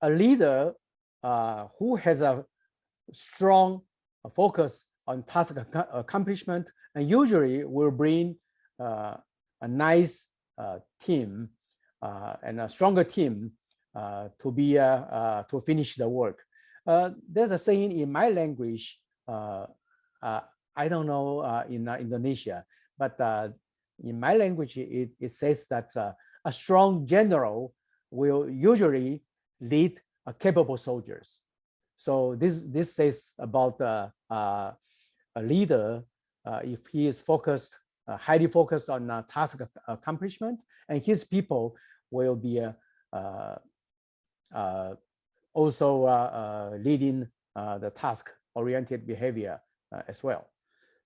a leader who has a strong focus on task accomplishment and usually will bring a nice team and a stronger team to finish the work. There's a saying in my language, I don't know in Indonesia, but in my language it says that a strong general will usually lead capable soldiers. So this says about a leader if he is focused, highly focused on task accomplishment, and his people will be also leading the task-oriented behavior as well.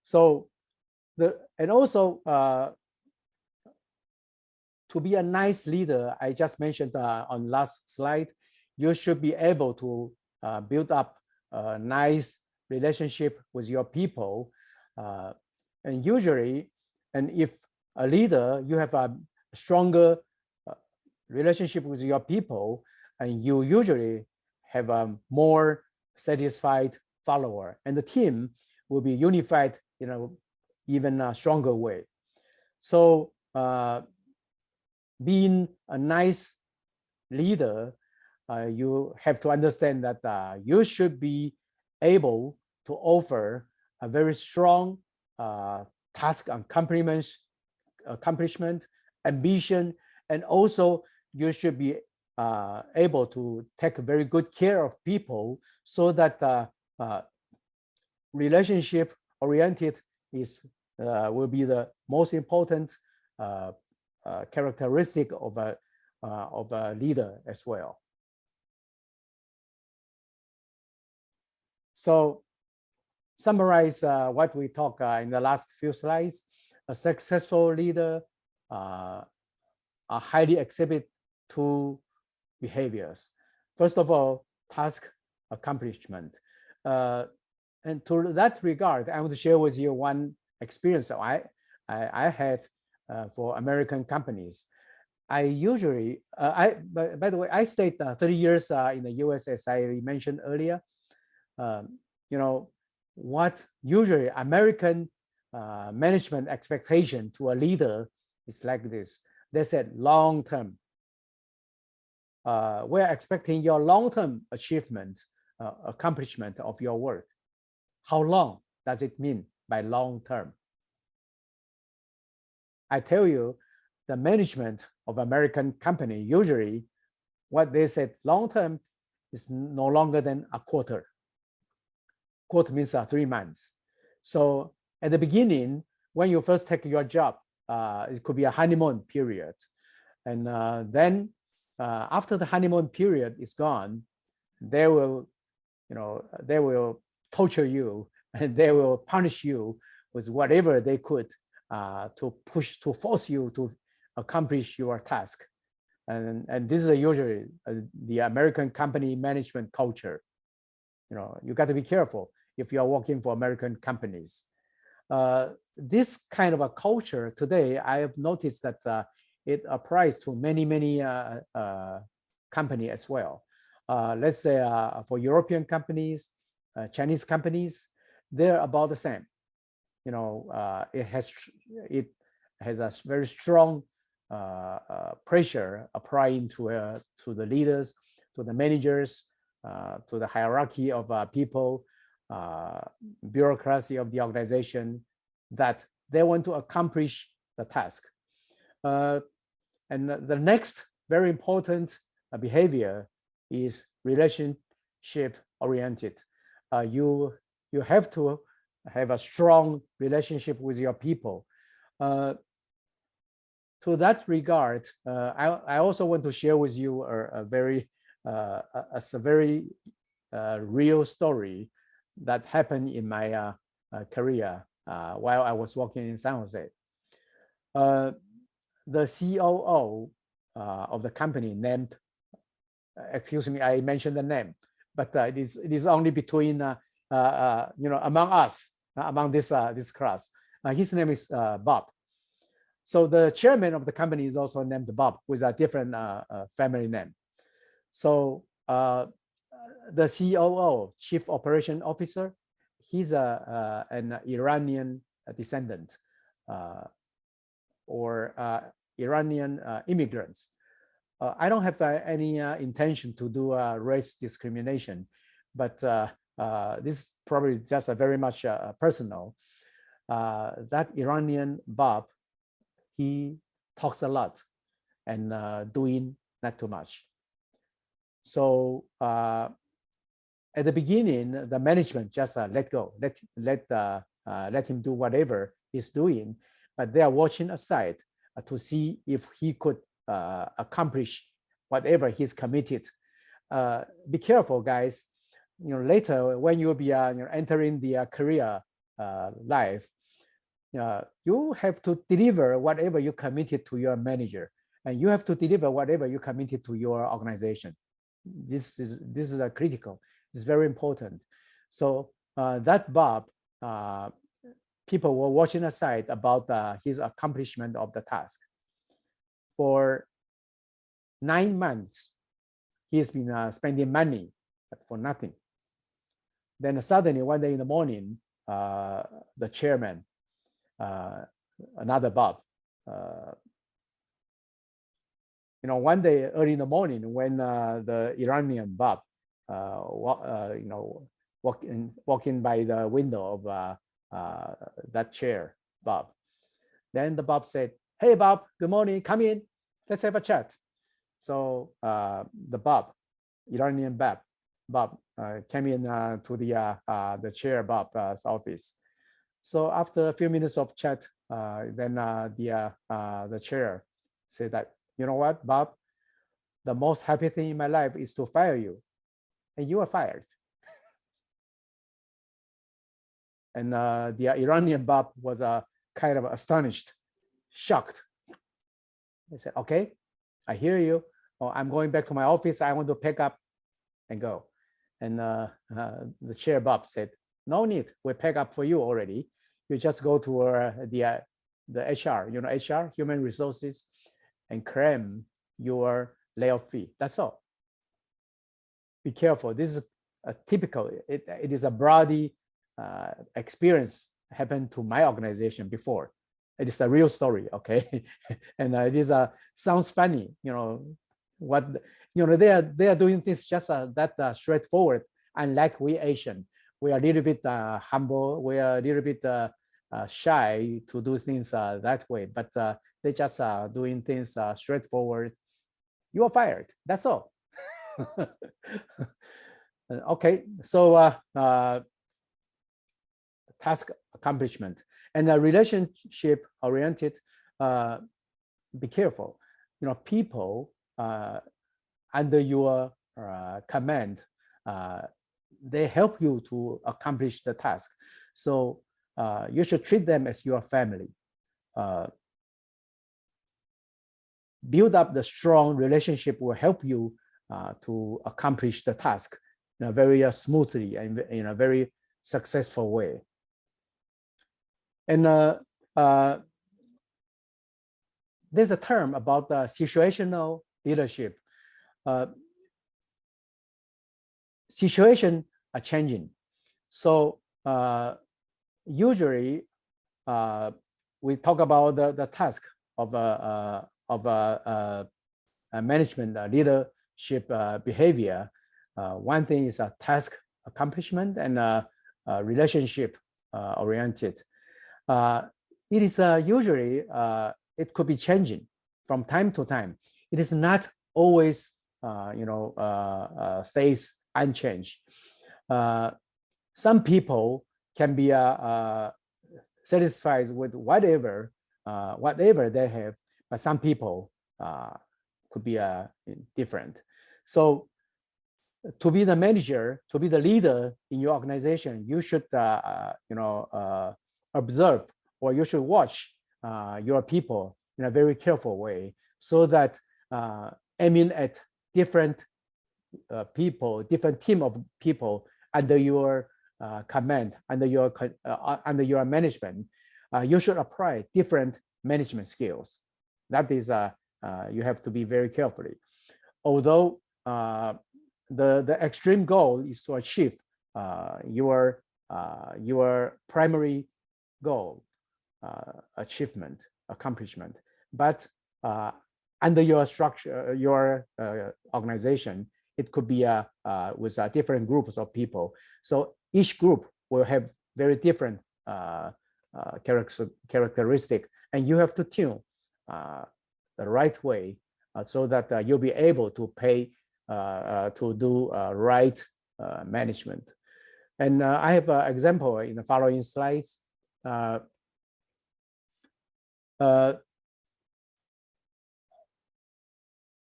So to be a nice leader, I just mentioned on last slide, you should be able to build up a nice relationship with your people. And usually, and if a leader, you have a stronger relationship with your people, and you usually have a more satisfied follower, and the team will be unified in an even stronger way. So being a nice leader, you have to understand that you should be able to offer a very strong task accomplishment, ambition, and also you should be able to take very good care of people so that relationship oriented will be the most important characteristic of a leader as well. So summarize what we talked in the last few slides. A successful leader highly exhibit two behaviors. First of all, task accomplishment. And to that regard, I want to share with you one experience I had for American companies. I usually, by the way, I stayed 30 years in the US, as I mentioned earlier. You know, what usually American management expectation to a leader is like this. They said long-term. We're expecting your long-term achievement, accomplishment of your work. How long does it mean by long-term? I tell you, the management of American company, usually what they said long-term is no longer than a quarter. Quarter means 3 months. So at the beginning, when you first take your job, it could be a honeymoon period. And then after the honeymoon period is gone, they will torture you and they will punish you with whatever they could to force you to accomplish your task. And this is usually the American company management culture. You know, you got to be careful if you are working for American companies. This kind of a culture today, I have noticed that it applies to many companies as well. Let's say for European companies, Chinese companies, they're about the same. You know, it has a very strong pressure applying to the leaders, to the managers, to the hierarchy of people, bureaucracy of the organization, that they want to accomplish the task. And the next very important behavior is relationship oriented. You have to have a strong relationship with your people. To that regard, I also want to share with you a very real story that happened in my career while I was working in San Jose. The COO of the company named, excuse me, I mentioned the name, but it is only between among us, among this class. His name is Bob. So the chairman of the company is also named Bob with a different family name. So the COO, Chief Operation Officer, he's an Iranian descendant or Iranian immigrants. I don't have any intention to do race discrimination, but this is probably just a very much personal. That Iranian Bob, he talks a lot and doing not too much. So at the beginning, the management just let go, let him do whatever he's doing, but they are watching aside to see if he could accomplish whatever he's committed. Be careful, guys. Later when you'll be entering the career life, you have to deliver whatever you committed to your manager, and you have to deliver whatever you committed to your organization. This is a critical. It's very important. So that Bob, people were watching aside about his accomplishment of the task. For 9 months, he's been spending money, but for nothing. Then suddenly one day in the morning, the chairman, another Bob, one day early in the morning when the Iranian Bob, walking by the window of that chair, Bob. Then the Bob said, "Hey, Bob, good morning. Come in. Let's have a chat." So the Bob, Iranian Bob, came in to the chair Bob's office. So after a few minutes of chat, then the chair said that, "You know what, Bob? The most happy thing in my life is to fire you, and you are fired." And the Iranian Bob was kind of astonished, shocked. He said, "Okay, I hear you. Oh, I'm going back to my office. I want to pick up and go." And the chair Bob said, "No need. We pack up for you already. You just go to the HR, HR, human resources, and claim your layoff fee. That's all." Be careful. This is a typical. It is a broady experience happened to my organization before. It is a real story, okay? And it is sounds funny, what they are doing things just that straightforward. Unlike we Asian, we are a little bit humble. We are a little bit shy to do things that way. But they just doing things straightforward. You are fired. That's all. Okay, so task accomplishment and relationship oriented. Be careful. People under your command, they help you to accomplish the task. So you should treat them as your family. Build up the strong relationship will help you to accomplish the task in a very smoothly and in a very successful way. And there's a term about situational leadership. Situation are changing. So usually we talk about the task of a management leadership behavior. One thing is a task accomplishment and relationship oriented. It is usually it could be changing from time to time. It is not always stays unchanged. Some people can be satisfied with whatever they have, but some people could be different. So to be the manager, to be the leader in your organization, you should observe, or you should watch your people in a very careful way, so that aiming at different people, different team of people under your command, under your management, you should apply different management skills. That is, you have to be very carefully. Although the extreme goal is to achieve your primary goal, accomplishment, but under your structure, your organization, it could be with different groups of people. So each group will have very different characteristic, and you have to tune the right way so that you'll be able to to do right management. And I have an example in the following slides.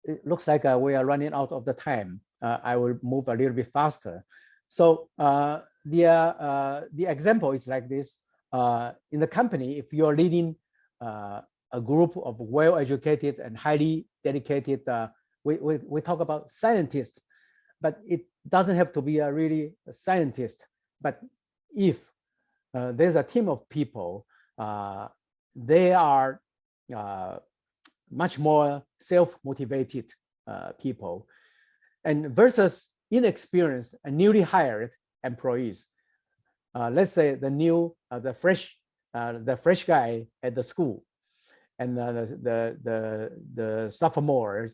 It looks like we are running out of the time. I will move a little bit faster. So the example is like this. In the company, if you're leading a group of well-educated and highly dedicated, we talk about scientists, but it doesn't have to be a really scientist. But if there's a team of people, they are much more self-motivated people, and versus inexperienced and newly hired employees. Let's say the fresh guy at the school, and the sophomore,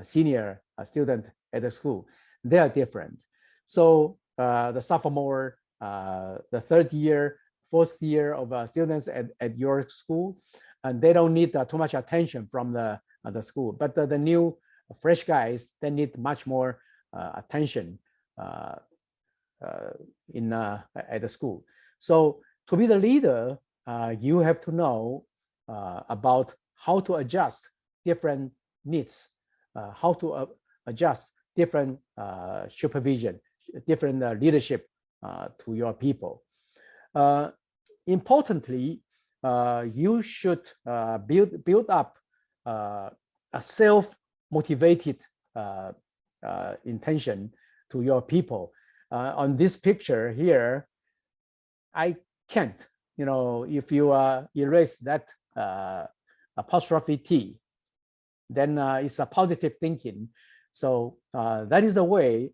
senior student at the school, they are different. So the sophomore, the third year, fourth year of students at your school, and they don't need too much attention from the school. But the new fresh guys, they need much more attention at the school. So to be the leader, you have to know about how to adjust different needs, how to adjust different supervision, different leadership to your people. Importantly, you should build up a self-motivated intention to your people. On this picture here, I can't, if you erase that apostrophe T, then it's a positive thinking. So that is the way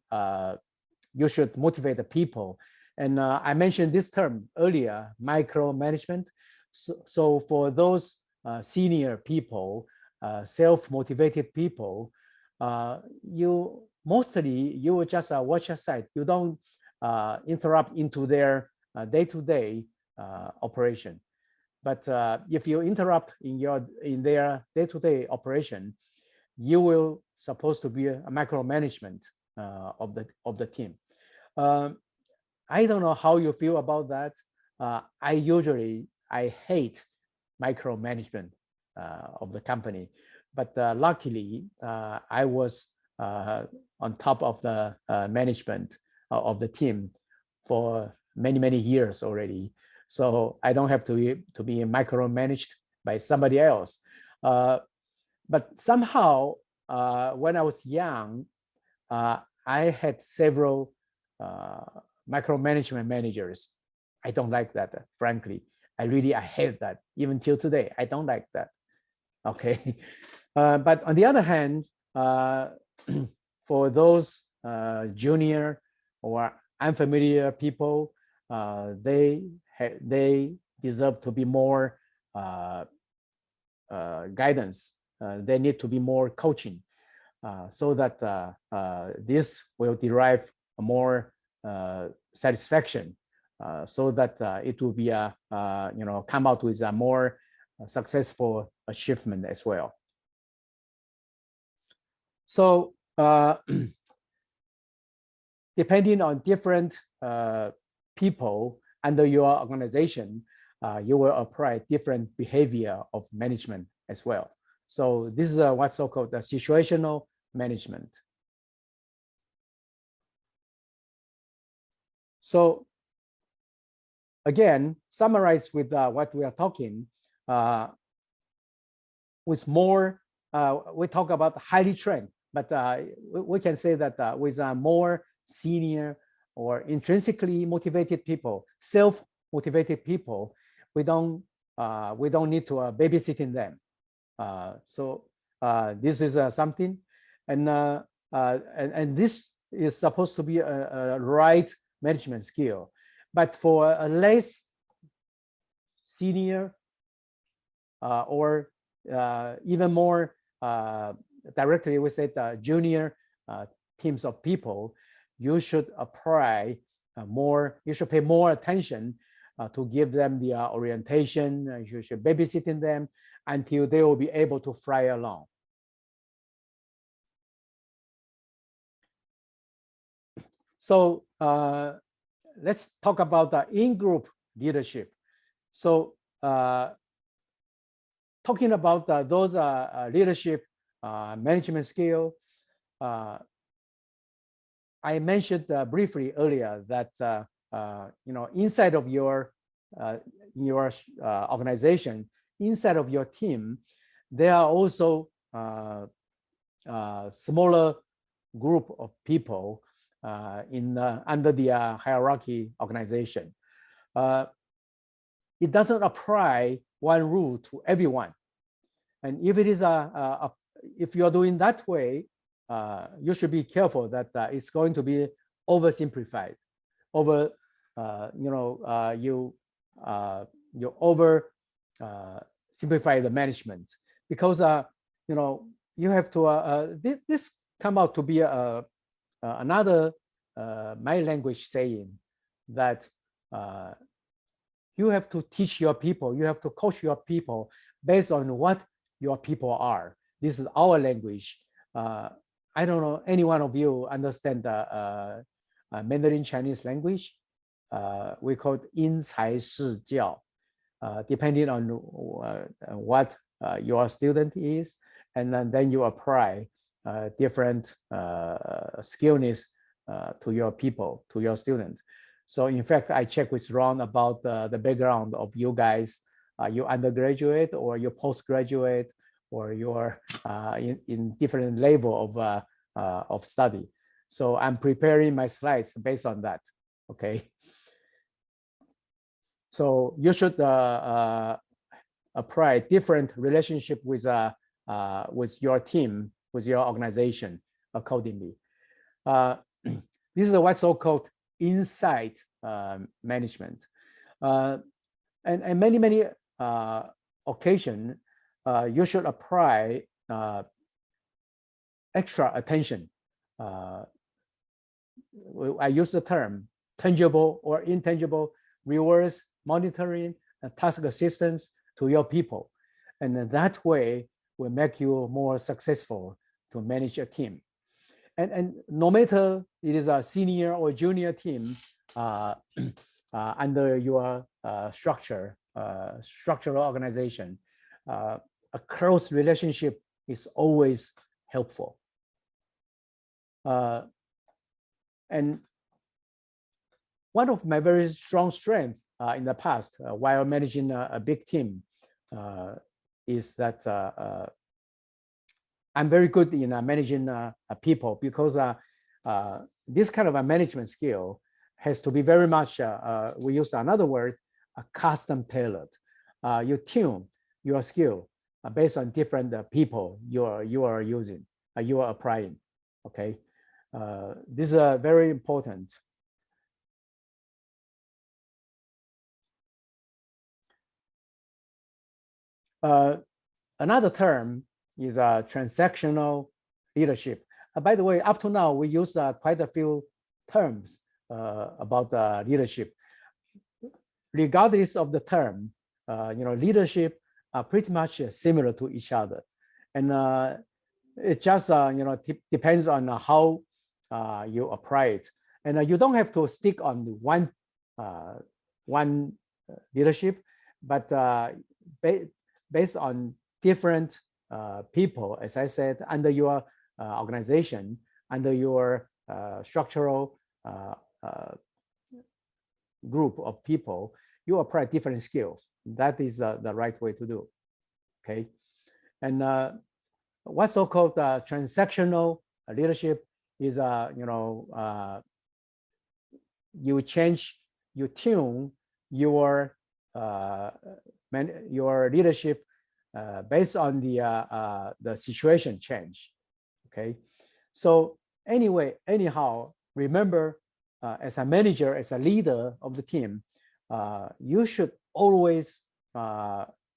you should motivate the people. And I mentioned this term earlier, micromanagement. So for those senior people, self-motivated people, you will just watch aside. You don't interrupt into their day-to-day operation. But if you interrupt in their day-to-day operation, you will supposed to be a micromanagement of the team. I don't know how you feel about that. I hate micromanagement of the company, but luckily I was on top of the management of the team for many years already, so I don't have to be micromanaged by somebody else. But somehow when I was young, I had several micromanagement managers. I don't like that, frankly. I hate that. Even till today, I don't like that. Okay. But on the other hand, for those junior or unfamiliar people, they deserve to be more guidance. They need to be more coaching, so that this will derive more satisfaction, so that it will be come out with a more successful achievement as well. So depending on different people under your organization, you will apply different behavior of management as well. So this is what's so-called the situational management. So again, summarize with what we are talking, with more we talk about highly trained, but we can say that with more senior or intrinsically motivated people, self-motivated people, we don't need to babysitting them. So this is something, and this is supposed to be a right management skill. But for a less senior or even more directly, we said junior teams of people, you should apply more, you should pay more attention to give them the orientation. You should babysitting them until they will be able to fly along. So let's talk about the in-group leadership. So talking about those leadership management skill, I mentioned briefly earlier that inside of your organization, inside of your team, there are also smaller group of people under the hierarchy organization. It doesn't apply one rule to everyone, and if it is if you are doing that way, you should be careful that it's going to be oversimplified, you over simplify the management, because you have to this come out to be another my language saying that you have to teach your people, you have to coach your people based on what your people are. This is our language. I don't know any one of you understand the Mandarin Chinese language. We call it 因材施教, depending on what your student is, and then you apply different skillness to your people, to your student. So in fact, I checked with Ron about the background of you guys, you undergraduate or you postgraduate, or you're in different level of study. So I'm preparing my slides based on that, okay? So you should apply different relationship with your team, with your organization accordingly. This is what's so-called insight management. And many occasions, you should apply extra attention. I use the term tangible or intangible rewards, monitoring, and task assistance to your people. And that way will make you more successful to manage a team. And no matter it is a senior or junior team under your structural organization, a close relationship is always helpful. And one of my very strong strengths in the past, while managing a big team, is that I'm very good in managing people, because this kind of a management skill has to be very much, we use another word, custom tailored. You tune your skill based on different people you are using, you are applying, okay? This is very important. Another term is transactional leadership. By the way, up to now, we use quite a few terms about leadership. Regardless of the term, leadership are pretty much similar to each other. And it just depends on how you apply it. And you don't have to stick on one leadership, but based on different people, as I said, under your organization, under your structural group of people, you apply different skills. That is the right way to do, okay? And what's so-called transactional leadership is, you tune your leadership based on the situation change. Okay, so anyhow, remember, as a manager, as a leader of the team, you should always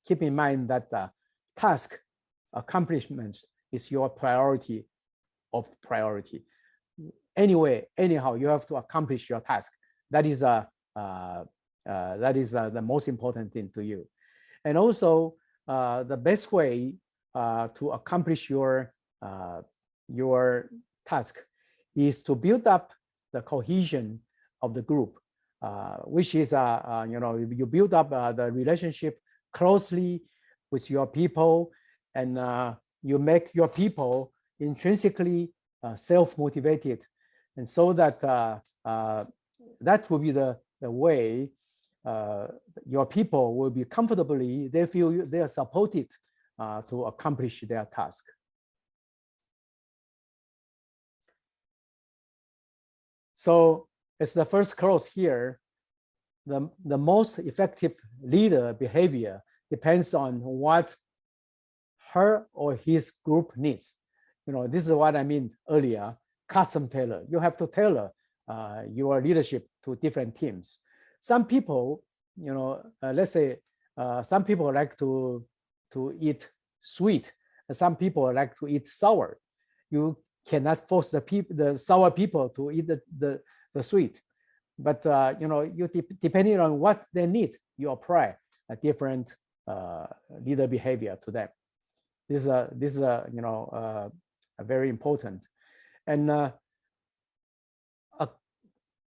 keep in mind that task accomplishment is your priority of priority. Anyhow, you have to accomplish your task. That is the most important thing to you. And also, the best way to accomplish your task is to build up the cohesion of the group, which is you build up the relationship closely with your people, and you make your people intrinsically self-motivated, and so that that will be the way your people will be comfortably, they feel they are supported to accomplish their task. So as the first clause here, the most effective leader behavior depends on what her or his group needs. This is what I mean earlier, custom tailor. You have to tailor your leadership to different teams. Some people, let's say, some people like to eat sweet, and some people like to eat sour. You cannot force the sour people to eat the sweet, but you depending on what they need, you apply a different leader behavior to them. This is very important, and a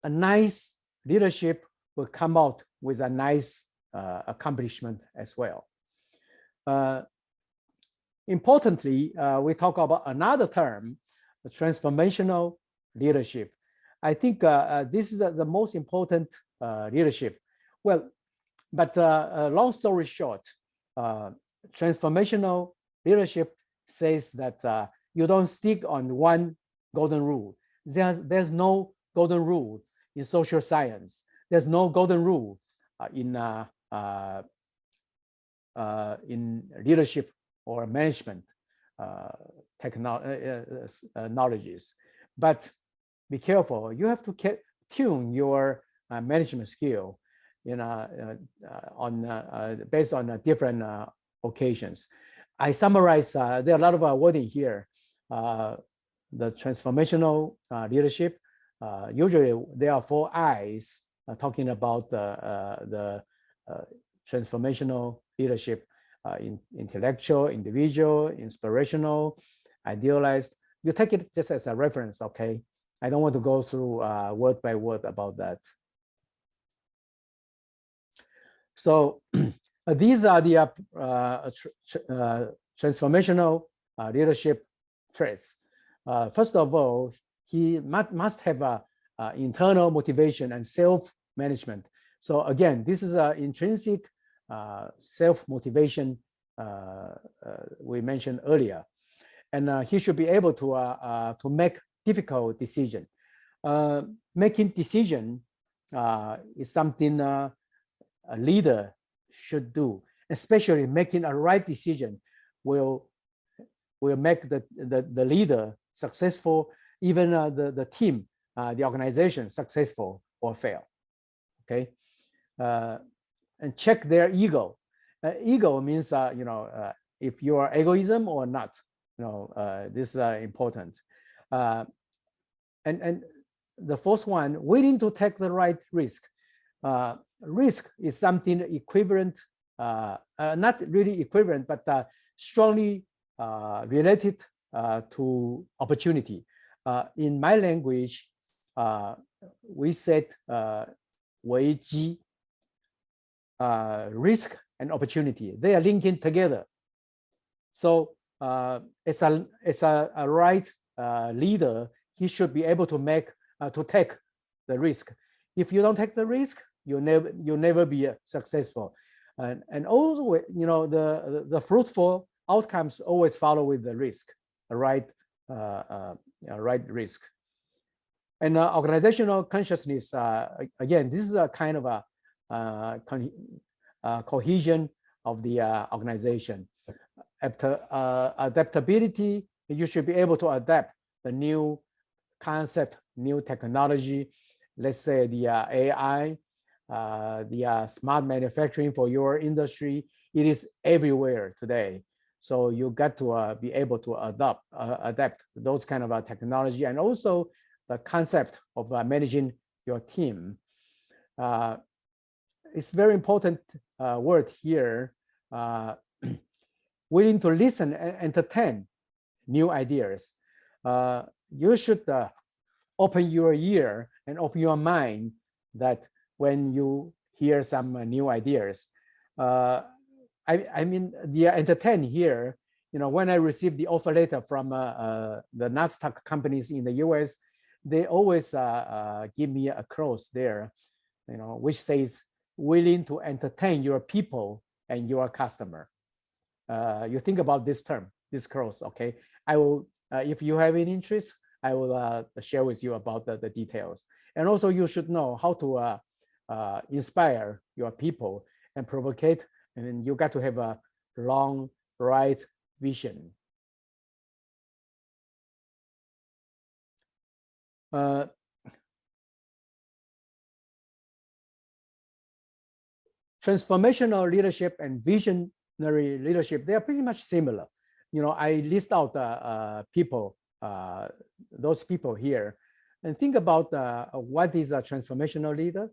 nice leadership will come out with a nice accomplishment as well. Importantly, we talk about another term, transformational leadership. I think this is the most important leadership. Well, but long story short, transformational leadership says that you don't stick on one golden rule. There's no golden rule in social science. There's no golden rule in leadership or management knowledges. But be careful. You have to tune your management skill, based on different occasions. I summarize. There are a lot of wording here. The transformational leadership. Usually, there are 4 I's talking about the transformational leadership: intellectual, individual, inspirational, idealized. You take it just as a reference, okay? I don't want to go through word by word about that. So these are the transformational leadership traits. First of all, he must have internal motivation and self-management. So again, this is an intrinsic self-motivation we mentioned earlier. And he should be able to make difficult decision. Making decision is something a leader should do, especially making a right decision will make the leader successful, even the team, the organization successful or fail. Okay, and check their ego. Ego means if you are egoism or not. This is important. And the fourth one, willing to take the right risk. Risk is something equivalent, not really equivalent, but strongly related to opportunity. In my language, we said 危机, risk and opportunity. They are linking together. So as a right leader, he should be able to take the risk. If you don't take the risk, you'll never be successful. And also, the fruitful outcomes always follow with the risk, right risk. And organizational consciousness, again, this is a kind of a cohesion of the organization. Adaptability, you should be able to adapt the new concept, new technology, let's say the AI, the smart manufacturing for your industry. It is everywhere today. So you got to be able to adapt those kind of technology, and also the concept of managing your team. It's very important word here, willing to listen and entertain new ideas. You should open your ear and open your mind that when you hear some new ideas. I mean, the entertain here, when I received the offer letter from the NASDAQ companies in the US, they always give me a clause there, which says willing to entertain your people and your customer. You think about this term, this clause, okay? I will, if you have any interest, I will share with you about the details. And also you should know how to inspire your people and provocate, and then you got to have a long, bright vision. Transformational leadership and visionary leadership, they are pretty much similar. I list out people, those people here, and think about what is a transformational leader.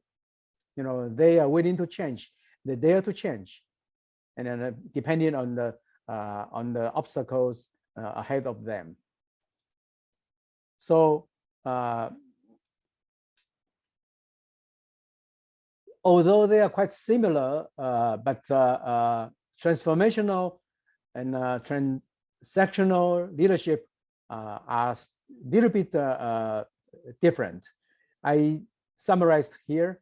They are willing to change, they dare to change, and then depending on the obstacles ahead of them. So although they are quite similar, but transformational and transactional leadership are a little bit different. I summarized here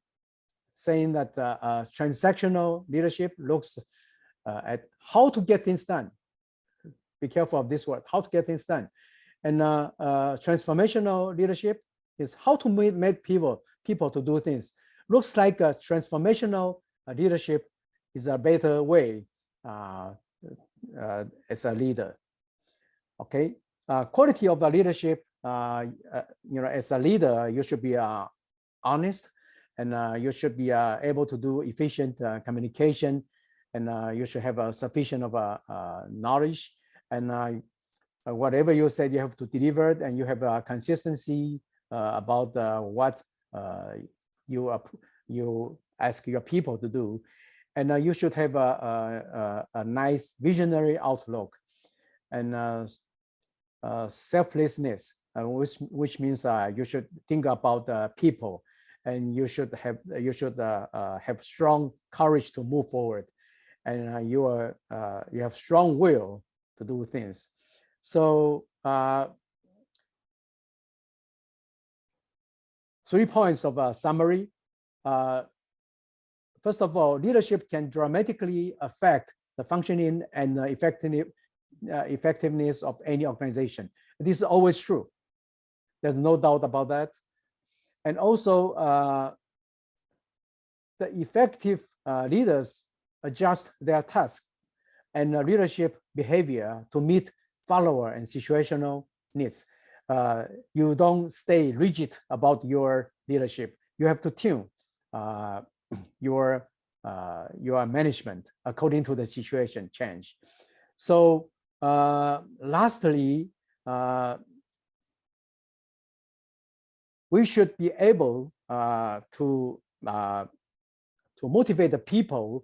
saying that transactional leadership looks at how to get things done. Be careful of this word, how to get things done. And transformational leadership is how to make people to do things. Looks like a transformational leadership is a better way as a leader. Okay, quality of the leadership. As a leader, you should be honest, and you should be able to do efficient communication, and you should have a sufficient of knowledge, and whatever you said, you have to deliver it, and you have a consistency about what you ask your people to do, and you should have a nice visionary outlook, and selflessness, which means you should think about people, and you should have strong courage to move forward, and you have strong will to do things. So 3 points of summary. First of all, leadership can dramatically affect the functioning and effectiveness of any organization. This is always true. There's no doubt about that. And also, the effective leaders adjust their task and leadership behavior to meet follower and situational needs. You don't stay rigid about your leadership. You have to tune your management according to the situation change. So lastly, we should be able to motivate the people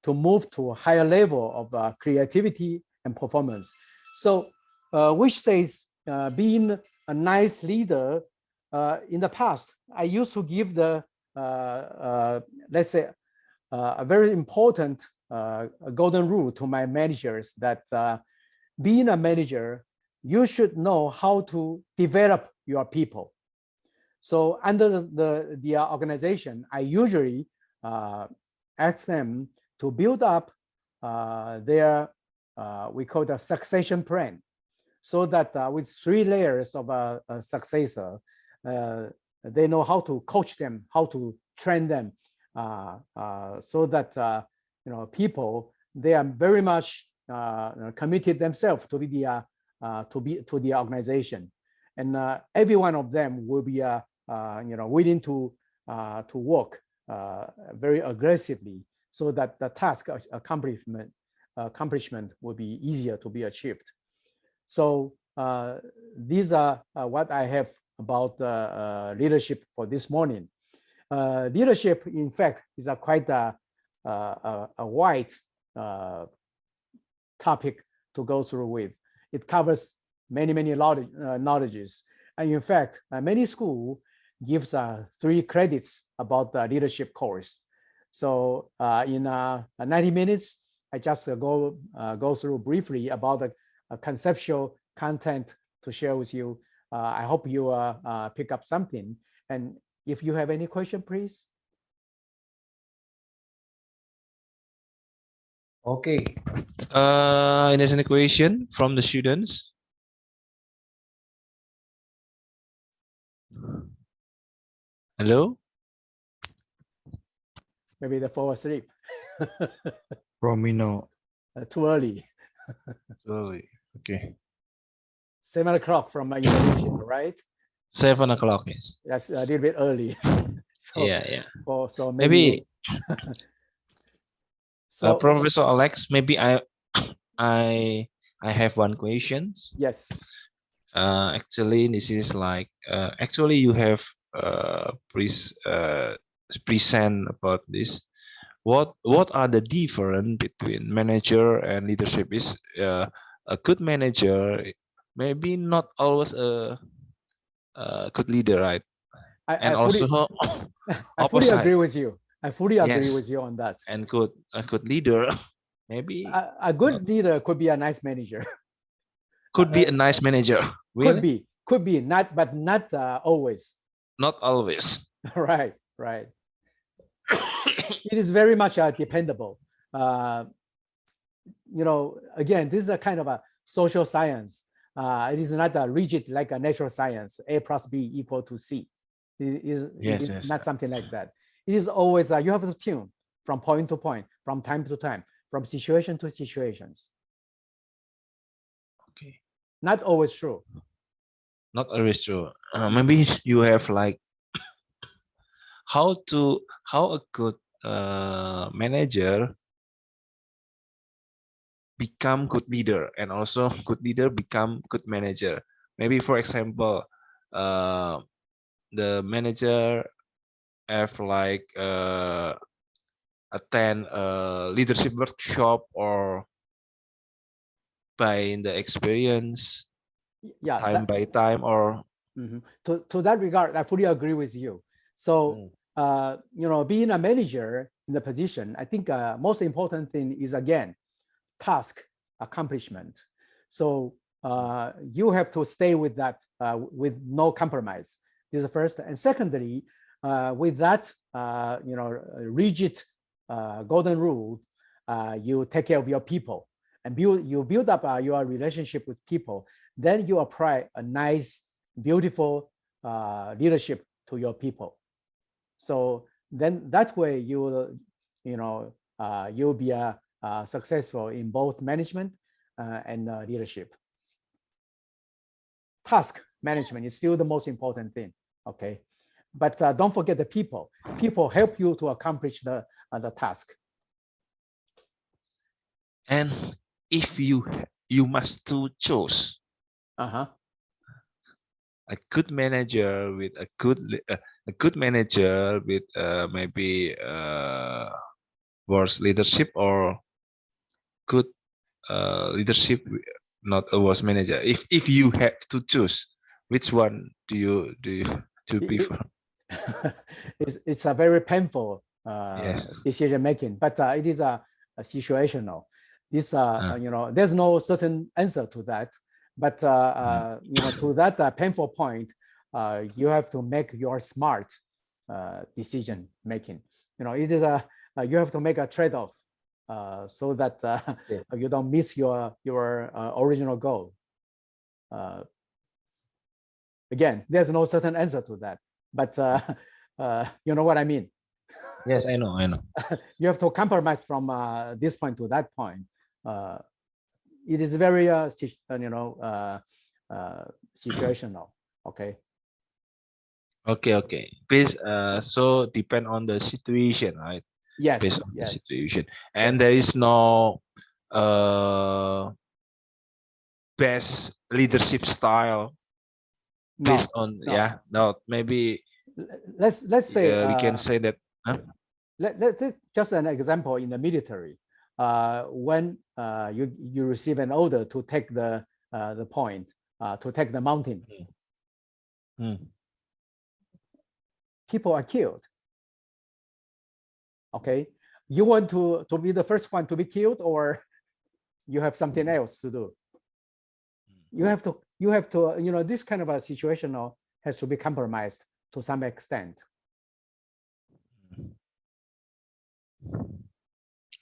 to move to a higher level of creativity and performance. So which says being a nice leader, in the past, I used to give the, let's say, a very important golden rule to my managers that being a manager, you should know how to develop your people. So under the organization, I usually ask them to build up their we call the succession plan, so that with 3 layers of a successor, they know how to coach them, how to train them, so that people, they are very much committed themselves to be the to the organization, and every one of them will be willing to work very aggressively, so that the task accomplishment will be easier to be achieved. So these are what I have about leadership for this morning. Leadership, in fact, is a quite a wide topic to go through with. It covers many knowledges, and in fact, many schools gives 3 credits about the leadership course. So in 90 minutes, I just go through briefly about the conceptual content to share with you. I hope you pick up something. And if you have any question, please. Okay. There's any question from the students? Hello? Maybe they fall asleep. From me now. Too early. Sorry. Okay. 7 o'clock from Indonesia, right? 7 o'clock, yes. That's a little bit early. So, Yeah. so Maybe so Professor Alex, maybe I have one question. yes. Actually, this is like actually you have present about this. What are the difference between manager and leadership? Is a good manager maybe not always a good leader, right? And also I fully opposite. agree with you. I fully agree Yes. with you on that. And a good leader maybe A good leader could be a nice manager. could be a nice manager. Really? Could be not, but not always. Not always. Right. It is very much dependable. Again, this is a kind of a social science. It is not rigid like a natural science. A plus B equal to C. It is not something like that. It is always you have to tune from point to point, from time to time, from situation to situations. Okay. Not always true. Not always true. Maybe you have like how a good manager become good leader, and also good leader become good manager. Maybe for example, the manager have like attend a leadership workshop or by the experience, time by time, or to that regard, I fully agree with you. So being a manager in the position, I think most important thing is, again, task accomplishment. So you have to stay with that with no compromise. This is the first. And secondly, with that rigid golden rule, you take care of your people and you build up your relationship with people. Then you apply a nice, beautiful leadership to your people. So then that way you'll be successful in both management and leadership. Task management is still the most important thing, okay? But don't forget the people. People help you to accomplish the task. And if you must to choose a good manager with a good manager with maybe worse leadership, or good leadership not a worse manager, if you have to choose, which one do you prefer? It's a very painful Yes. decision making, but it is a situational. This there's no certain answer to that, but to that painful point, you have to make your smart decision making. It is you have to make a trade-off so that Yeah. you don't miss your original goal. Again, there's no certain answer to that, but you know what I mean. Yes, I know. You have to compromise from this point to that point. It is very situational. Okay. Okay. Based so depend on the situation, right? Yes. Based on the Yes. situation, and Yes. there is no best leadership style based No. on No. no, maybe Let's say we can say that. let's take just an example in the military. When you receive an order to take the point, to take the mountain, people are killed. Okay, you want to be the first one to be killed, or you have something else to do? You have to this kind of a situation has to be compromised to some extent.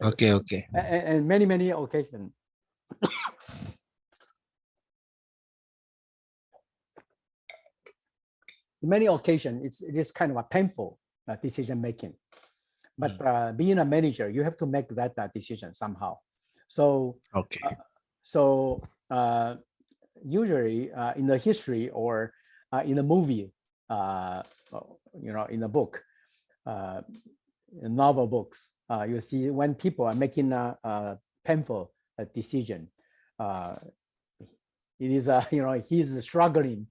Okay. And many occasions. Many occasions, it is kind of a painful decision making. But being a manager, you have to make that decision somehow. So Okay. Usually in the history or in a movie, in a book, in novel books, you see when people are making a painful decision, it is he's struggling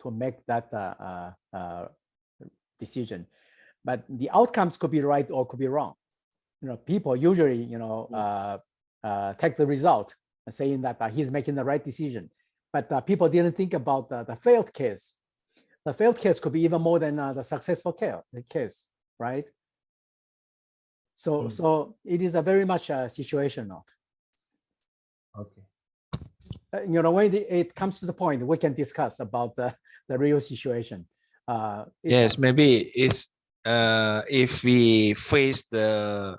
to make that decision, but the outcomes could be right or could be wrong. People usually take the result, saying that he's making the right decision, but people didn't think about the failed case. The failed case could be even more than the successful case, right? So it is a very much situational. Okay. When it comes to the point, we can discuss about the real situation. Yes, maybe it's if we face the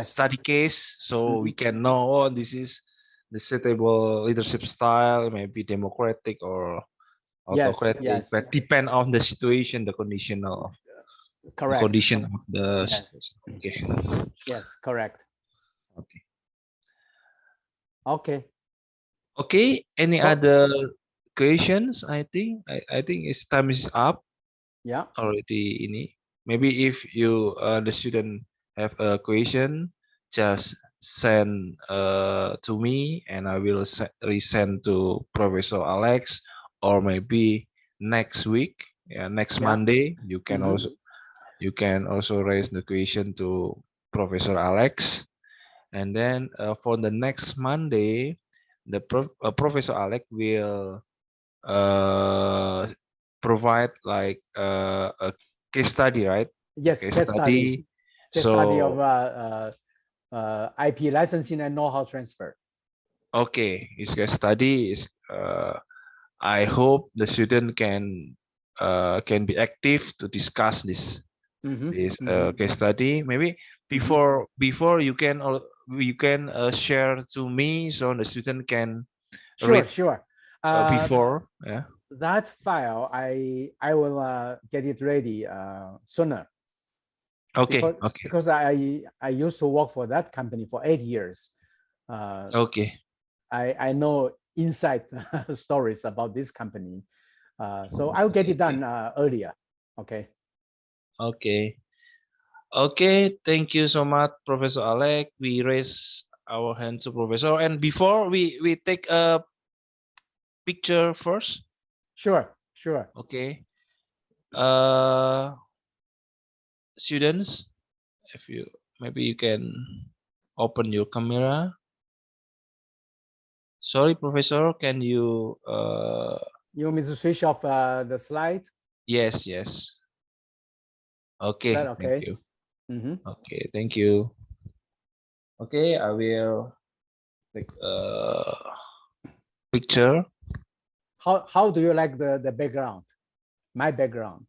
study case, so we can know, this is the suitable leadership style, maybe democratic or autocratic, yes. but depend on the situation, the condition of Correct. the condition of the Yes. Okay. Yes, correct. Okay. Any other questions? I think its time is up. Yeah. Already ini. Maybe if you the student have a question, just send to me and I will resend to Professor Alex, or maybe next week, next Monday, you can also raise the question to Professor Alex, and then for the next Monday, the Professor Alex will provide like a case study, right? Yes, case study. Case study of IP licensing and know-how transfer. Okay, his case study is. I hope the student can be active to discuss this case study. Maybe before you can share to me, so the student can read. Sure. Before that file, I will get it ready sooner. Okay. Because I used to work for that company for 8 years. Okay. I know inside stories about this company, so I'll get it done earlier. Okay. Okay. Thank you so much, Professor Alec. We raise our hand to Professor, and before we take a picture first. Sure. Okay. Students, if you maybe you can open your camera. Sorry, Professor, can you you want me to switch off the slide? Yes. Okay. Okay. Thank you. Okay, thank you. Okay, I will take a picture. How do you like the background? My background.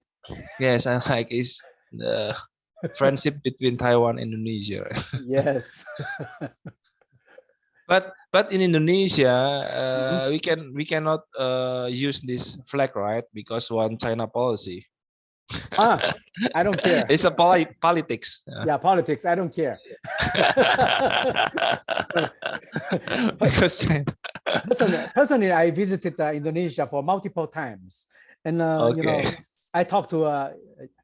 Yes, I like is the friendship between Taiwan and Indonesia. Yes. But in Indonesia, Mhm. we cannot use this flag, right? Because one China policy. I don't care. It's a politics. Yeah, politics. I don't care. Because Personally, I visited Indonesia for multiple times, and okay. I talked to,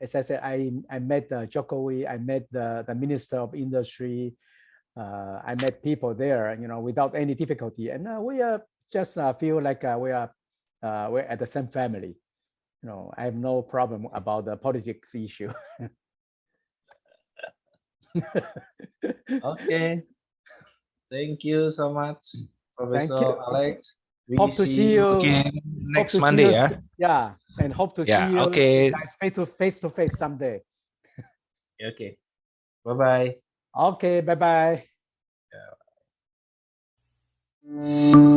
as I said, I met Jokowi, I met the Minister of Industry, I met people there, without any difficulty, and we just feel like we're at the same family. I have no problem about the politics issue. Okay. Thank you so much, Thank Professor you. Alex. We Hope to see see you you. again Hope next to see Monday, you. yeah? Yeah, and hope to see Yeah, you okay. guys face to face someday. Okay. Bye-bye. Okay, bye bye. Yeah.